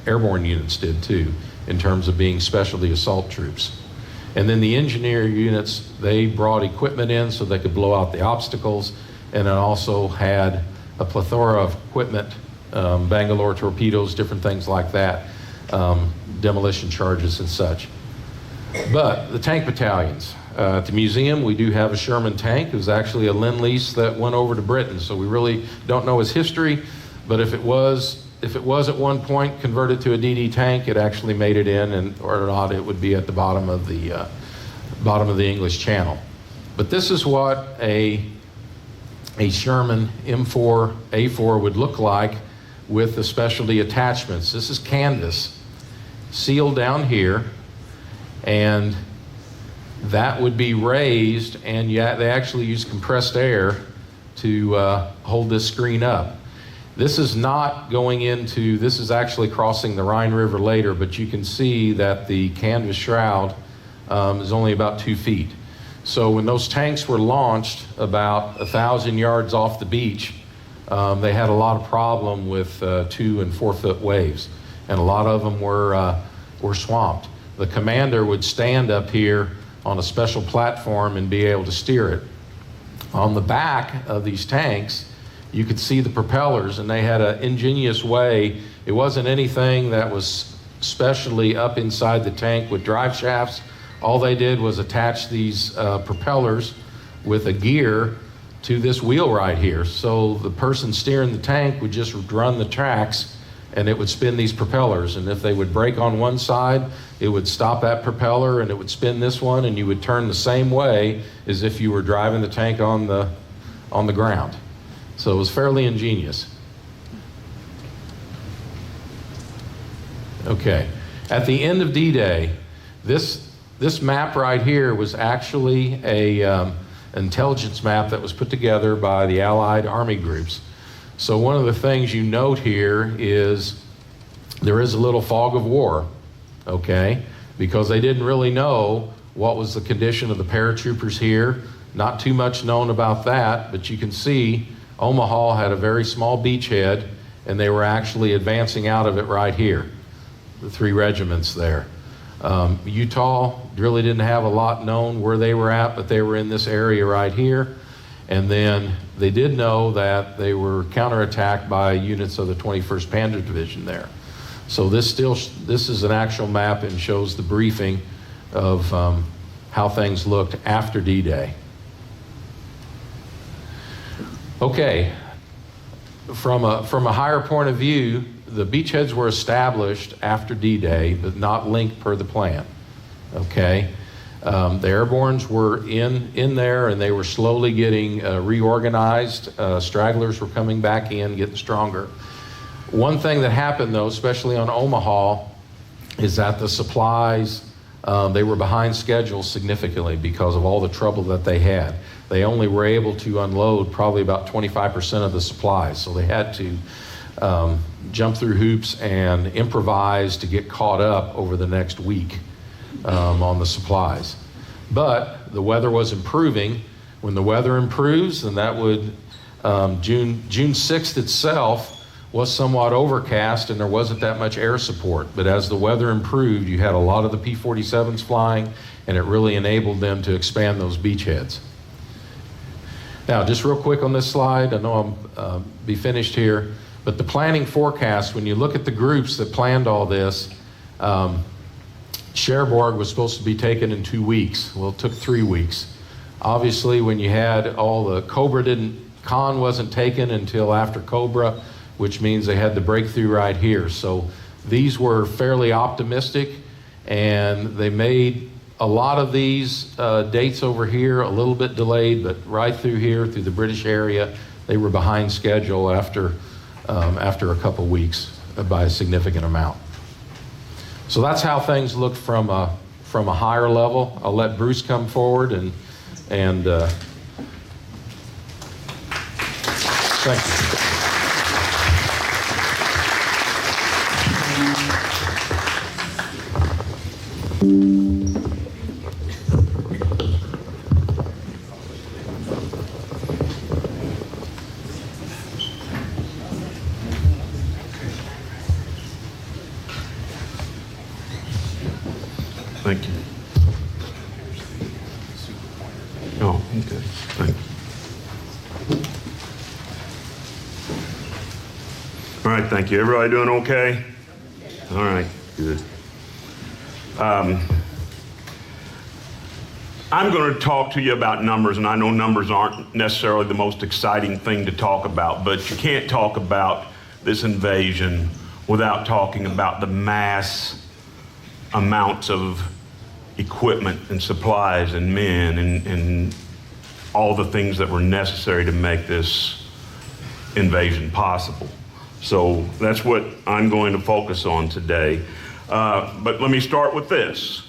airborne units did too, in terms of being specialty assault troops. And then the engineer units, they brought equipment in so they could blow out the obstacles, and it also had a plethora of equipment, Bangalore torpedoes, different things like that, demolition charges and such. But the tank battalions, at the museum we do have a Sherman tank. It was actually a Lend-Lease that went over to Britain, so we really don't know his history, but if it was at one point converted to a DD tank, it actually made it in, and or not, it would be at the bottom of the English Channel. But this is what a Sherman M4A4 would look like with the specialty attachments. This is canvas sealed down here, and that would be raised, and they actually use compressed air to hold this screen up. This is not going into, this is actually crossing the Rhine River later, but you can see that the canvas shroud is only about 2 feet. So when those tanks were launched about 1,000 yards off the beach, they had a lot of problem with 2 and 4 foot waves, and a lot of them were swamped. The commander would stand up here on a special platform and be able to steer it. On the back of these tanks, you could see the propellers, and they had an ingenious way. It wasn't anything that was specially up inside the tank with drive shafts. All they did was attach these propellers with a gear to this wheel right here. So the person steering the tank would just run the tracks, and it would spin these propellers. And if they would break on one side, it would stop that propeller, and it would spin this one, and you would turn the same way as if you were driving the tank on the ground. So it was fairly ingenious. Okay, at the end of D-Day, this map right here was actually a intelligence map that was put together by the Allied Army groups. So one of the things you note here is there is a little fog of war, okay? Because they didn't really know what was the condition of the paratroopers here. Not too much known about that, but you can see Omaha had a very small beachhead, and they were actually advancing out of it right here, the 3 regiments there. Utah really didn't have a lot known where they were at, but they were in this area right here. And then they did know that they were counterattacked by units of the 21st Panzer Division there. So this is an actual map and shows the briefing of how things looked after D-Day. Okay, from a higher point of view, the beachheads were established after D-Day, but not linked per the plan, okay? The airbornes were in there, and they were slowly getting reorganized. Stragglers were coming back in, getting stronger. One thing that happened, though, especially on Omaha, is that the supplies, they were behind schedule significantly because of all the trouble that they had. They only were able to unload probably about 25% of the supplies, so they had to jump through hoops and improvise to get caught up over the next week on the supplies. But the weather was improving. When the weather improves, then that would, June 6th itself was somewhat overcast, and there wasn't that much air support. But as the weather improved, you had a lot of the P-47s flying, and it really enabled them to expand those beachheads. Now, just real quick on this slide, I know I'll be finished here, but the planning forecast, when you look at the groups that planned all this, Cherbourg was supposed to be taken in 2 weeks. Well, it took 3 weeks. Obviously, when you had all the Con wasn't taken until after Cobra, which means they had the breakthrough right here. So these were fairly optimistic, and they made a lot of these dates over here a little bit delayed, but right through here, through the British area, they were behind schedule after a couple weeks by a significant amount. So that's how things look from a higher level. I'll let Bruce come forward and thank you. Thank you. Oh, okay. Thank you. All right, thank you. Everybody doing okay? All right, good. I'm going to talk to you about numbers, and I know numbers aren't necessarily the most exciting thing to talk about, but you can't talk about this invasion without talking about the mass amounts of equipment and supplies and men and all the things that were necessary to make this invasion possible. So that's what I'm going to focus on today. But let me start with this.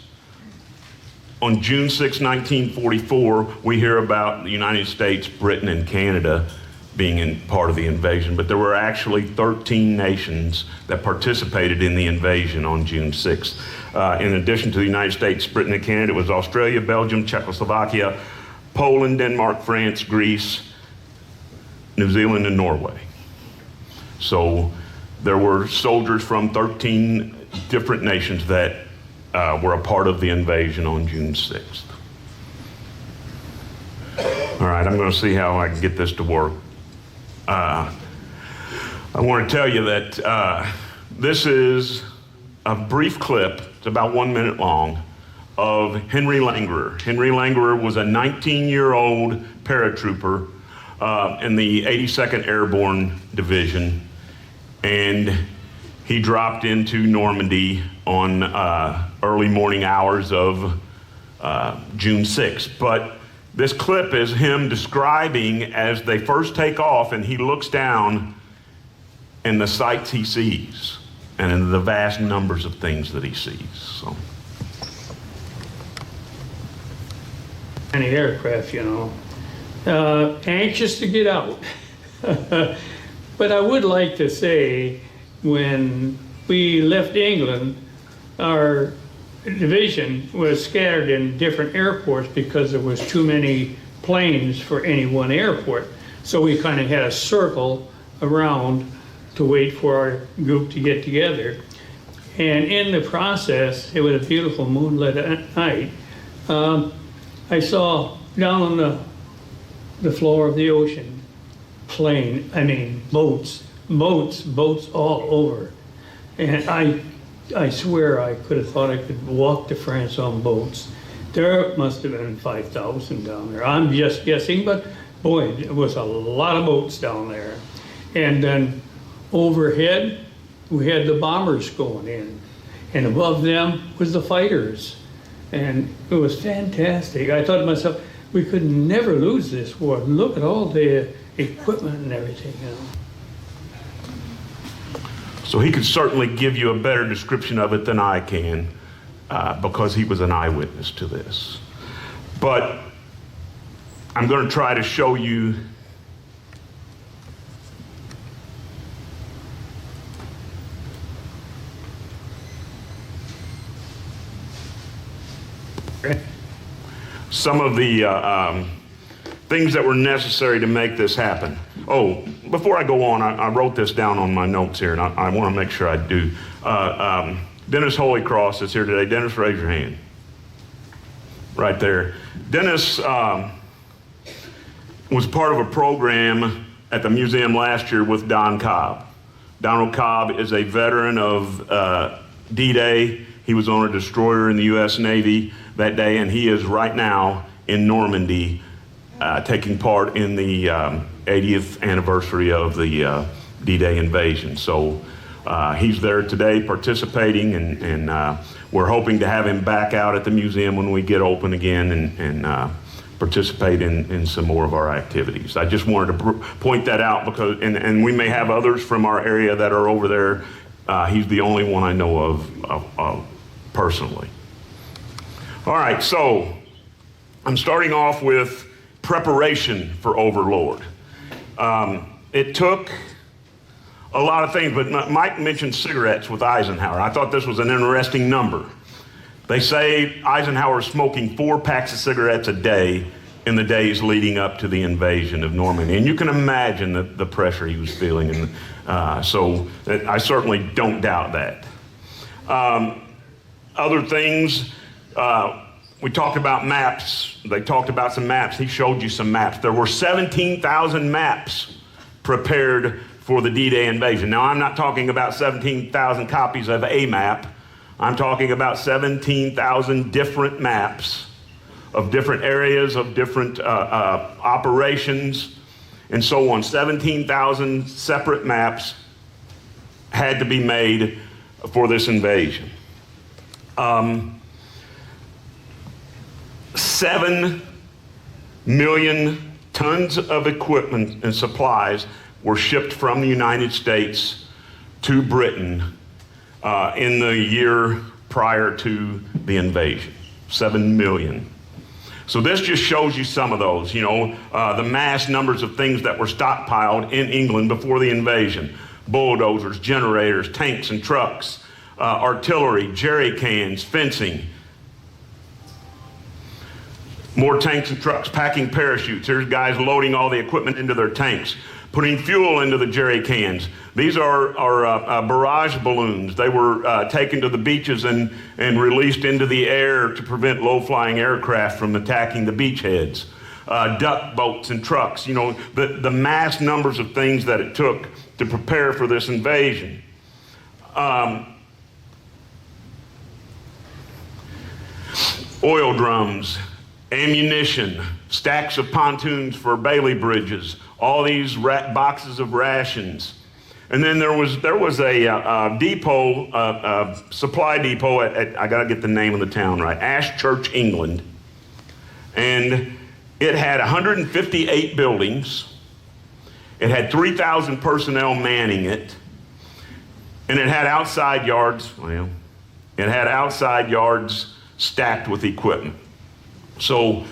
On June 6, 1944, we hear about the United States, Britain, and Canada being part of the invasion, but there were actually 13 nations that participated in the invasion on June 6th. In addition to the United States, Britain, and Canada, it was Australia, Belgium, Czechoslovakia, Poland, Denmark, France, Greece, New Zealand, and Norway. So there were soldiers from 13 different nations that were a part of the invasion on June 6th. All right, I'm going to see how I can get this to work. I want to tell you that this is a brief clip, it's about 1 minute long, of Henry Langerer. Henry Langerer was a 19-year-old paratrooper in the 82nd Airborne Division, and he dropped into Normandy on early morning hours of June 6th. But this clip is him describing as they first take off, and he looks down and the sights he sees and the vast numbers of things that he sees. So. Any aircraft, you know, anxious to get out. But I would like to say, when we left England, our division was scattered in different airports because there was too many planes for any one airport. So we kind of had a circle around to wait for our group to get together. And in the process, it was a beautiful moonlit night. I saw down on the floor of the ocean, boats all over. And I swear I could have thought I could walk to France on boats. There must have been 5,000 down there. I'm just guessing, but boy, it was a lot of boats down there. And then overhead, we had the bombers going in. And above them was the fighters. And it was fantastic. I thought to myself, we could never lose this war. Look at all the equipment and everything, you know. So he could certainly give you a better description of it than I can, because he was an eyewitness to this. But I'm going to try to show you some of the things that were necessary to make this happen. Oh, before I go on, I wrote this down on my notes here, and I want to make sure I do. Dennis Holycross is here today. Dennis, raise your hand. Right there. Dennis was part of a program at the museum last year with Don Cobb. Donald Cobb is a veteran of D-Day. He was on a destroyer in the U.S. Navy that day, and he is right now in Normandy taking part in the 80th anniversary of the D-Day invasion. So he's there today participating, and we're hoping to have him back out at the museum when we get open again and participate in some more of our activities. I just wanted to point that out because, and we may have others from our area that are over there. He's the only one I know of personally. All right, so I'm starting off with preparation for Overlord. It took a lot of things, but Mike mentioned cigarettes with Eisenhower. I thought this was an interesting number. They say Eisenhower was smoking 4 packs of cigarettes a day in the days leading up to the invasion of Normandy. And you can imagine the pressure he was feeling. And so I certainly don't doubt that. Other things, we talked about maps. They talked about some maps. He showed you some maps. There were 17,000 maps prepared for the D-Day invasion. Now, I'm not talking about 17,000 copies of a map. I'm talking about 17,000 different maps of different areas, of different operations, and so on. 17,000 separate maps had to be made for this invasion. 7 million tons of equipment and supplies were shipped from the United States to Britain in the year prior to the invasion. 7 million. So this just shows you some of those, the mass numbers of things that were stockpiled in England before the invasion. Bulldozers, generators, tanks and trucks, artillery, jerry cans, fencing. More tanks and trucks, packing parachutes. Here's guys loading all the equipment into their tanks, putting fuel into the jerry cans. These are barrage balloons. They were taken to the beaches and released into the air to prevent low-flying aircraft from attacking the beachheads. Duck boats and trucks, the mass numbers of things that it took to prepare for this invasion. Oil drums, ammunition, stacks of pontoons for Bailey bridges, all these boxes of rations. And then there was a depot, supply depot at I gotta get the name of the town right, Ashchurch, England. And it had 158 buildings. It had 3,000 personnel manning it. And it had outside yards, stacked with equipment. So,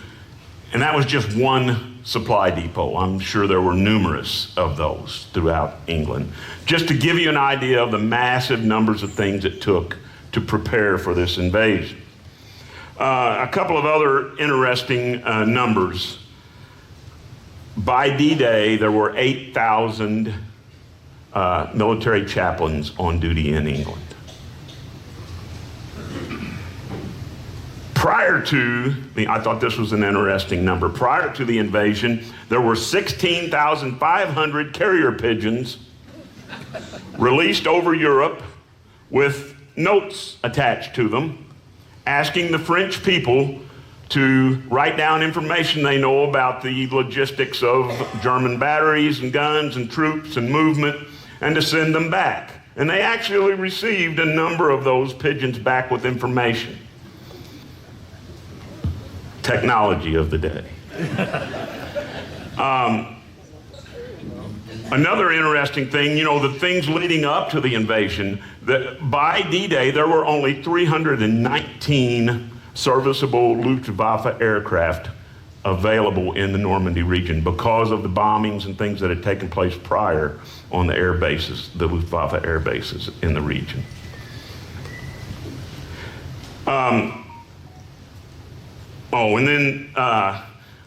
and that was just one supply depot. I'm sure there were numerous of those throughout England. Just to give you an idea of the massive numbers of things it took to prepare for this invasion. A couple of other interesting numbers. By D-Day, there were 8,000 military chaplains on duty in England. Prior to, I thought this was an interesting number, prior to the invasion, there were 16,500 carrier pigeons released over Europe with notes attached to them, asking the French people to write down information they know about the logistics of German batteries and guns and troops and movement, and to send them back. And they actually received a number of those pigeons back with information. Technology of the day. Another interesting thing, the things leading up to the invasion, that by D-Day there were only 319 serviceable Luftwaffe aircraft available in the Normandy region because of the bombings and things that had taken place prior on the air bases, the Luftwaffe air bases in the region. And then I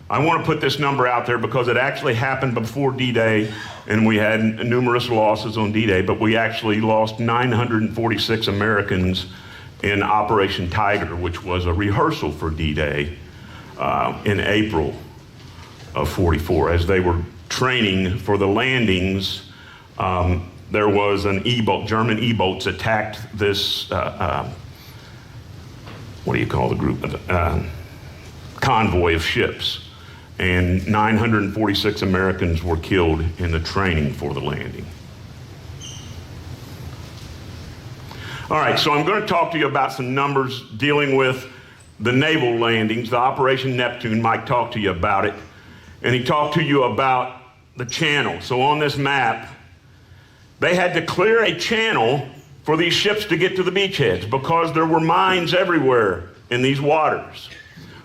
want to put this number out there because it actually happened before D-Day, and we had numerous losses on D-Day, but we actually lost 946 Americans in Operation Tiger, which was a rehearsal for D-Day in April of 44. As they were training for the landings, there was an E-boat, German E-boats attacked this, what do you call the group? Convoy of ships. And 946 Americans were killed in the training for the landing. All right, so I'm going to talk to you about some numbers dealing with the naval landings, the Operation Neptune. Mike talked to you about it, and he talked to you about the channel. So on this map, they had to clear a channel for these ships to get to the beachheads because there were mines everywhere in these waters.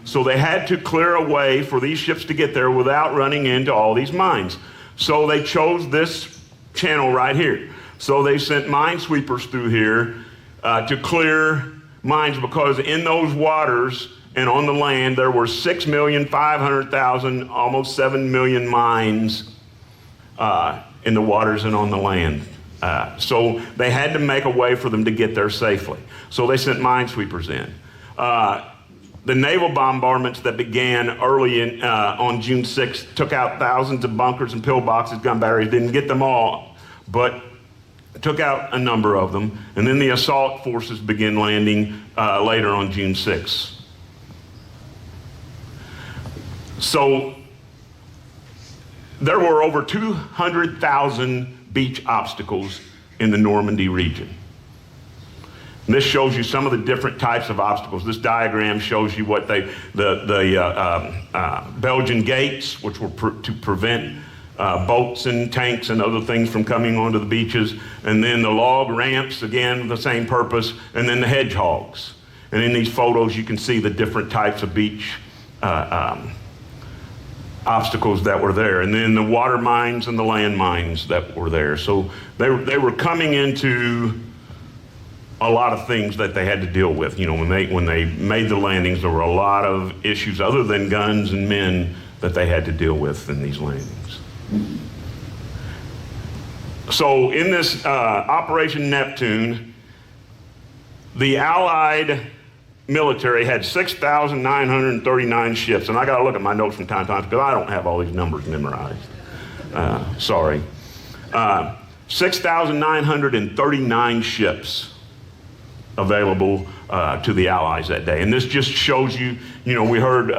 So they had to clear a way for these ships to get there without running into all these mines. So they chose this channel right here. So they sent minesweepers through here to clear mines, because in those waters and on the land there were 6,500,000, almost 7 million mines in the waters and on the land. So they had to make a way for them to get there safely. So they sent minesweepers in. The naval bombardments that began early on June 6th took out thousands of bunkers and pillboxes, gun batteries. Didn't get them all, but took out a number of them. And then the assault forces began landing later on June 6th. So there were over 200,000 beach obstacles in the Normandy region. And this shows you some of the different types of obstacles. This diagram shows you what the Belgian gates, which were to prevent boats and tanks and other things from coming onto the beaches. And then the log ramps, again, the same purpose. And then the hedgehogs. And in these photos, you can see the different types of beach obstacles that were there. And then the water mines and the land mines that were there. So they were coming into a lot of things that they had to deal with. You know, when they made the landings, there were a lot of issues other than guns and men that they had to deal with in these landings. So in this Operation Neptune, the Allied military had 6,939 ships. And I got to look at my notes from time to time because I don't have all these numbers memorized. Sorry. 6,939 ships available to the Allies that day. And this just shows you, you know, we heard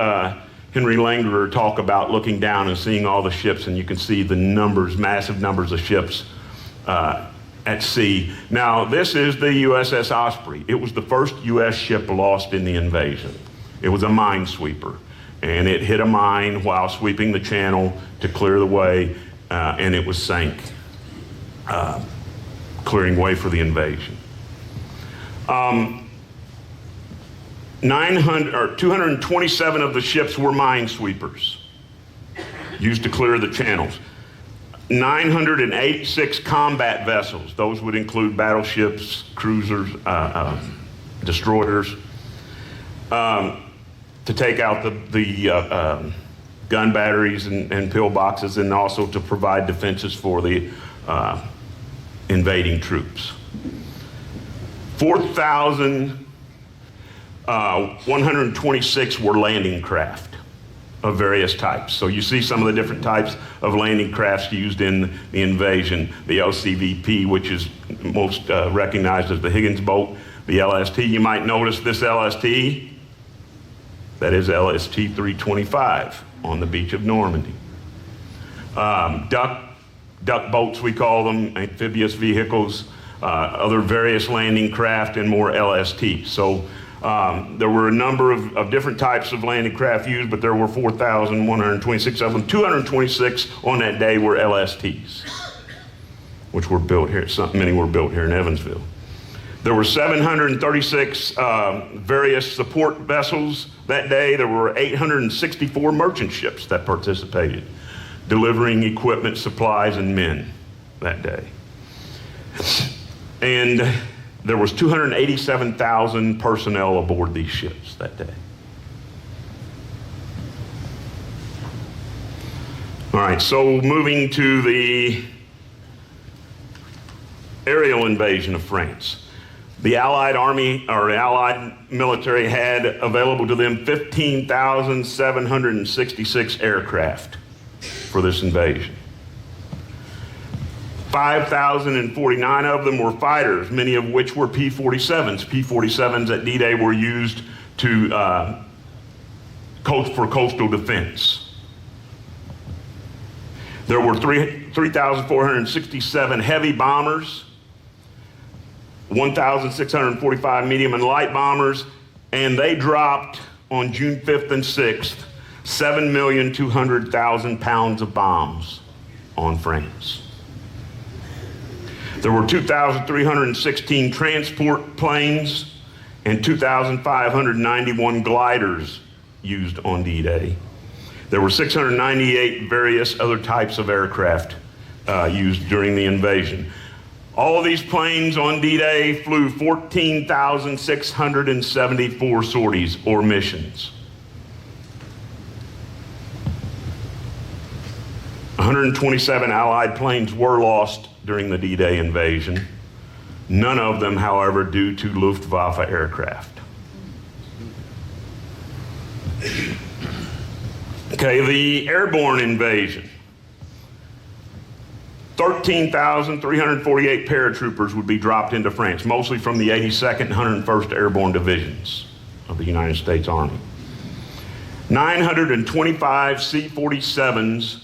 Henry Langler talk about looking down and seeing all the ships, and you can see the numbers, massive numbers of ships at sea. Now, this is the USS Osprey. It was the first U.S. ship lost in the invasion. It was a minesweeper, and it hit a mine while sweeping the channel to clear the way, and it was sank, clearing way for the invasion. 227 of the ships were minesweepers used to clear the channels. 986 combat vessels, those would include battleships, cruisers, destroyers, to take out the gun batteries and pillboxes, and also to provide defenses for the invading troops. 4,126 were landing craft of various types. So you see some of the different types of landing crafts used in the invasion. The LCVP, which is most recognized as the Higgins boat. The LST, you might notice this LST, that is LST 325 on the beach of Normandy. Duck boats, we call them, amphibious vehicles, other various landing craft, and more LST. So there were a number of different types of landing craft used, but there were 4,126 of them. 226 on that day were LSTs, which were built here. Many were built here in Evansville. There were 736 various support vessels that day. There were 864 merchant ships that participated, delivering equipment, supplies, and men that day. And there was 287,000 personnel aboard these ships that day. All right, so moving to the aerial invasion of France. The Allied Army, or the Allied military, had available to them 15,766 aircraft for this invasion. 5,049 of them were fighters, many of which were P-47s. P-47s at D-Day were used to for coastal defense. There were 3,467 heavy bombers, 1,645 medium and light bombers, and they dropped on June 5th and 6th 7,200,000 pounds of bombs on France. There were 2,316 transport planes and 2,591 gliders used on D-Day. There were 698 various other types of aircraft used during the invasion. All of these planes on D-Day flew 14,674 sorties or missions. 127 Allied planes were lost during the D-Day invasion. None of them, however, due to Luftwaffe aircraft. Okay, the airborne invasion. 13,348 paratroopers would be dropped into France, mostly from the 82nd and 101st Airborne Divisions of the United States Army. 925 C-47s,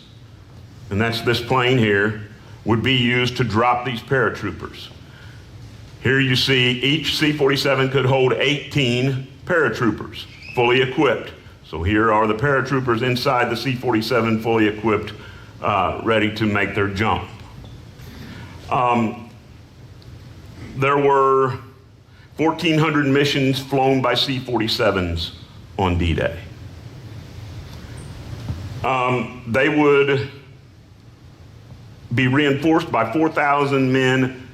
and that's this plane here, would be used to drop these paratroopers. Here you see each C-47 could hold 18 paratroopers, fully equipped. So here are the paratroopers inside the C-47, fully equipped, ready to make their jump. There were 1,400 missions flown by C-47s on D-Day. They would be reinforced by 4,000 men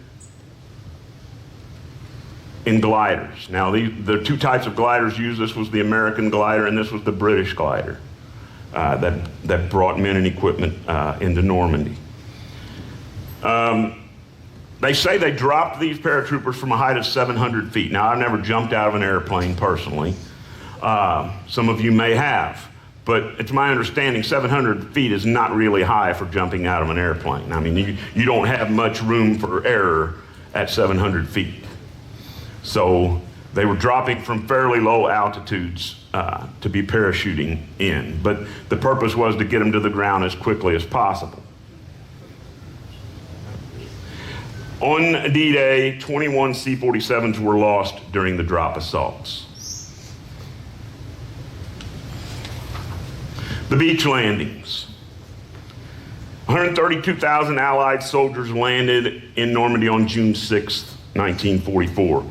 in gliders. Now, the two types of gliders used, this was the American glider and this was the British glider that brought men and equipment into Normandy. They say they dropped these paratroopers from a height of 700 feet. Now, I've never jumped out of an airplane personally. Some of you may have, but it's my understanding 700 feet is not really high for jumping out of an airplane. I mean, you don't have much room for error at 700 feet. So they were dropping from fairly low altitudes to be parachuting in, but the purpose was to get them to the ground as quickly as possible. On D-Day, 21 C-47s were lost during the drop assaults. The beach landings. 132,000 Allied soldiers landed in Normandy on June 6, 1944.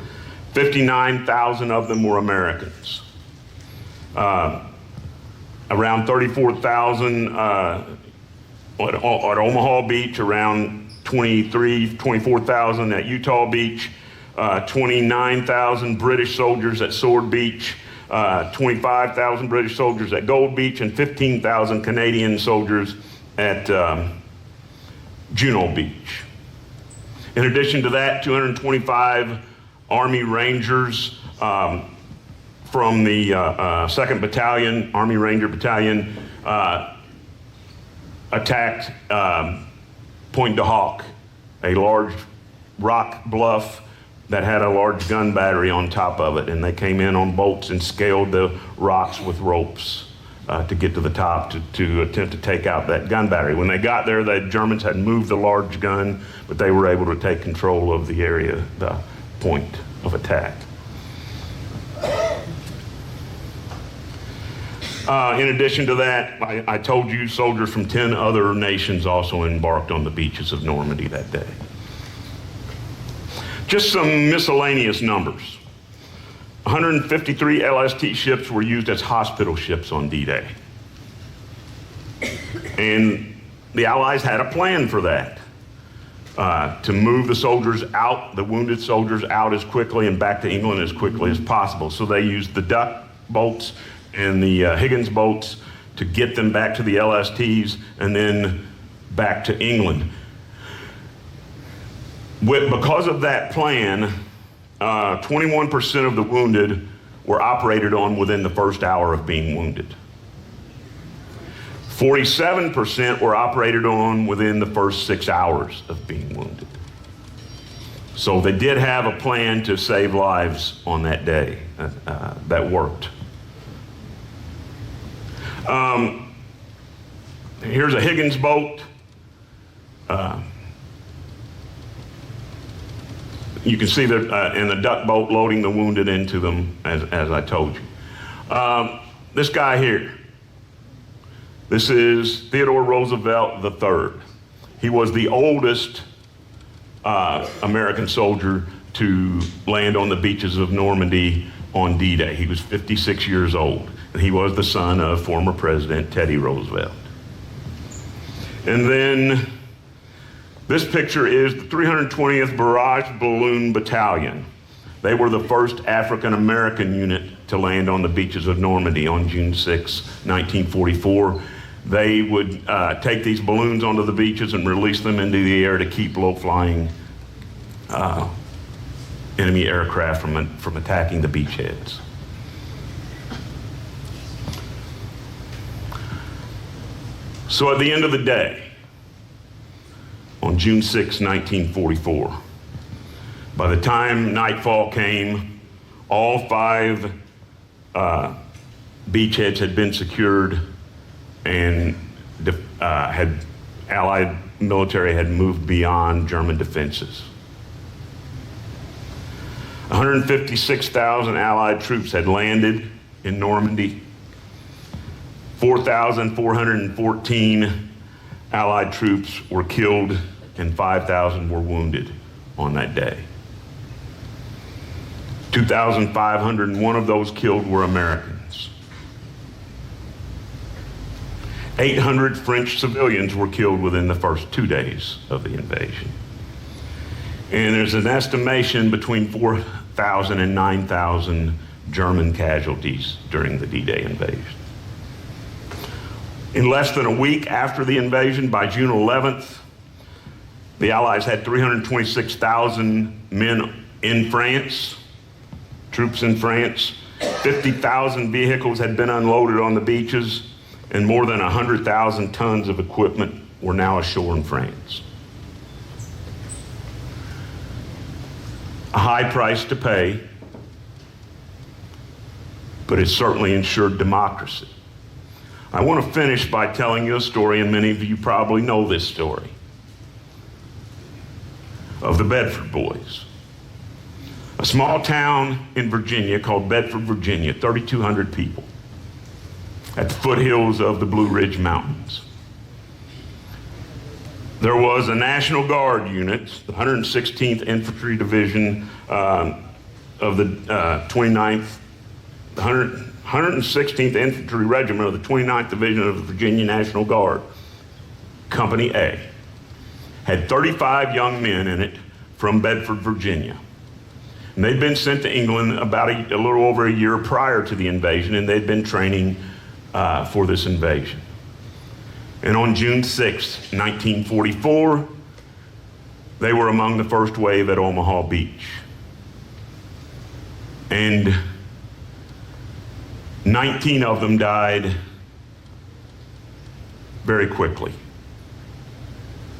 59,000 of them were Americans. Around 34,000 at Omaha Beach, around 24,000 at Utah Beach, 29,000 British soldiers at Sword Beach, 25,000 British soldiers at Gold Beach, and 15,000 Canadian soldiers at Juno Beach. In addition to that, 225 Army Rangers from the 2nd Battalion, Army Ranger Battalion, attacked Point de Hawk, a large rock bluff that had a large gun battery on top of it, and they came in on boats and scaled the rocks with ropes to get to the top to attempt to take out that gun battery. When they got there, the Germans had moved the large gun, but they were able to take control of the area, the point of attack. In addition to that, I told you soldiers from 10 other nations also embarked on the beaches of Normandy that day. Just some miscellaneous numbers. 153 LST ships were used as hospital ships on D-Day. And the Allies had a plan for that, to move the soldiers out, the wounded soldiers out as quickly and back to England as quickly as possible. So they used the Duck boats and the Higgins boats to get them back to the LSTs and then back to England. Because of that plan, 21% of the wounded were operated on within the first hour of being wounded. 47% were operated on within the first 6 hours of being wounded. So they did have a plan to save lives on that day. That worked. Here's a Higgins boat. You can see in the duck boat loading the wounded into them, as I told you. This guy here, this is Theodore Roosevelt III. He was the oldest American soldier to land on the beaches of Normandy on D-Day. He was 56 years old, and he was the son of former President Teddy Roosevelt. And then this picture is the 320th Barrage Balloon Battalion. They were the first African-American unit to land on the beaches of Normandy on June 6, 1944. They would take these balloons onto the beaches and release them into the air to keep low-flying enemy aircraft from attacking the beachheads. So at the end of the day, on June 6, 1944, by the time nightfall came, all 5 beachheads had been secured, and Allied military had moved beyond German defenses. 156,000 Allied troops had landed in Normandy. 4,414 Allied troops were killed and 5,000 were wounded on that day. 2,501 of those killed were Americans. 800 French civilians were killed within the first 2 days of the invasion. And there's an estimation between 4,000 and 9,000 German casualties during the D-Day invasion. In less than a week after the invasion, by June 11th, the Allies had 326,000 men in France, troops in France. 50,000 vehicles had been unloaded on the beaches, and more than 100,000 tons of equipment were now ashore in France. A high price to pay, but it certainly ensured democracy. I want to finish by telling you a story, and many of you probably know this story, of the Bedford Boys. A small town in Virginia called Bedford, Virginia, 3,200 people, at the foothills of the Blue Ridge Mountains. There was a National Guard unit, the 116th Infantry Division of the 116th Infantry Regiment of the 29th Division of the Virginia National Guard, Company A, had 35 young men in it from Bedford, Virginia. And they'd been sent to England about a little over a year prior to the invasion, and they'd been training for this invasion. And on June 6, 1944, they were among the first wave at Omaha Beach. And 19 of them died very quickly,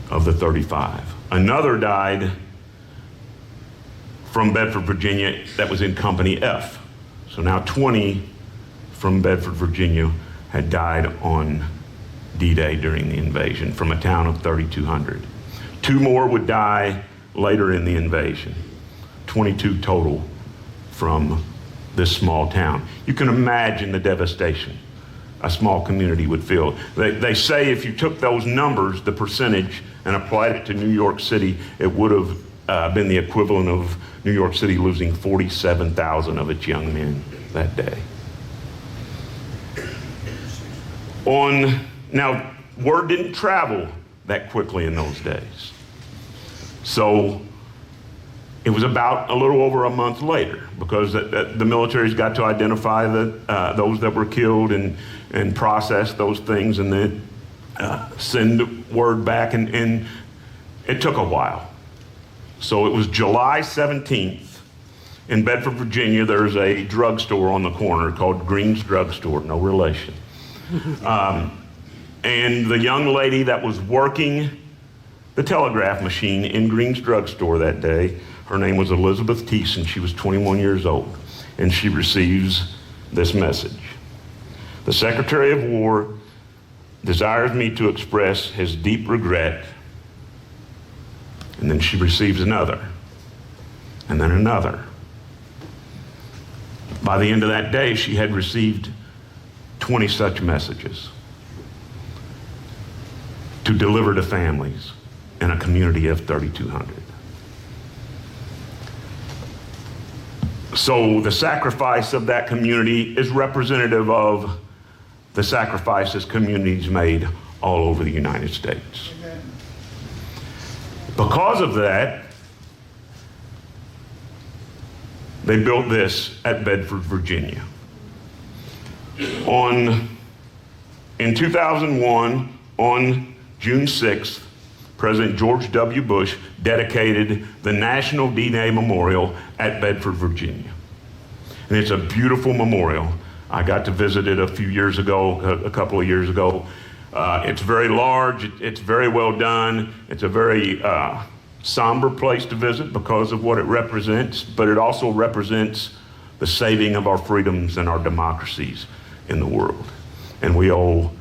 of the 35. Another died from Bedford, Virginia, that was in Company F. So now 20 from Bedford, Virginia had died on D-Day during the invasion from a town of 3,200. 2 more would die later in the invasion. 22 total from this small town. You can imagine the devastation a small community would feel. They say if you took those numbers, the percentage, and applied it to New York City, it would have been the equivalent of New York City losing 47,000 of its young men that day. Now, word didn't travel that quickly in those days. So it was about a little over a month later, because the military's got to identify those that were killed and process those things, and then send word back, and it took a while. So it was July 17th In Bedford, Virginia, there's a drugstore on the corner called Green's Drugstore, no relation. And the young lady that was working the telegraph machine in Green's Drugstore that day, her name was Elizabeth Thiessen. She was 21 years old, and she receives this message. The Secretary of War desires me to express his deep regret. And then she receives another, and then another. By the end of that day, she had received 20 such messages to deliver to families in a community of 3,200. So the sacrifice of that community is representative of the sacrifices communities made all over the United States. Amen. Because of that, they built this at Bedford, Virginia. In 2001, on June 6th, President George W. Bush dedicated the National D-Day Memorial at Bedford, Virginia. And it's a beautiful memorial. I got to visit it a couple of years ago. It's very large, it's very well done. It's a very somber place to visit because of what it represents, but it also represents the saving of our freedoms and our democracies in the world. And we owe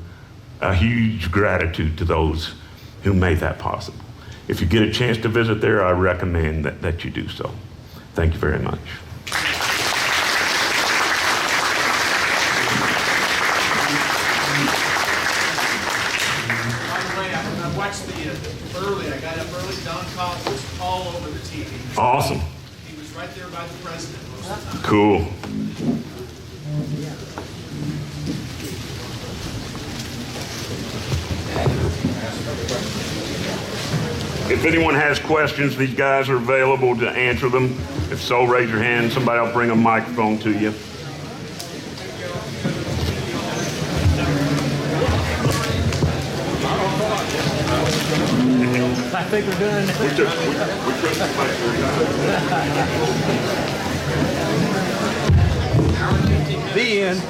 a huge gratitude to those who made that possible. If you get a chance to visit there, I recommend that you do so. Thank you very much. I watched I got up early. Don Cobb was all over the TV. Awesome. He was right there by the president most of the time. Cool. If anyone has questions, these guys are available to answer them. If so, raise your hand. Somebody will bring a microphone to you. I think we're doing it. The end.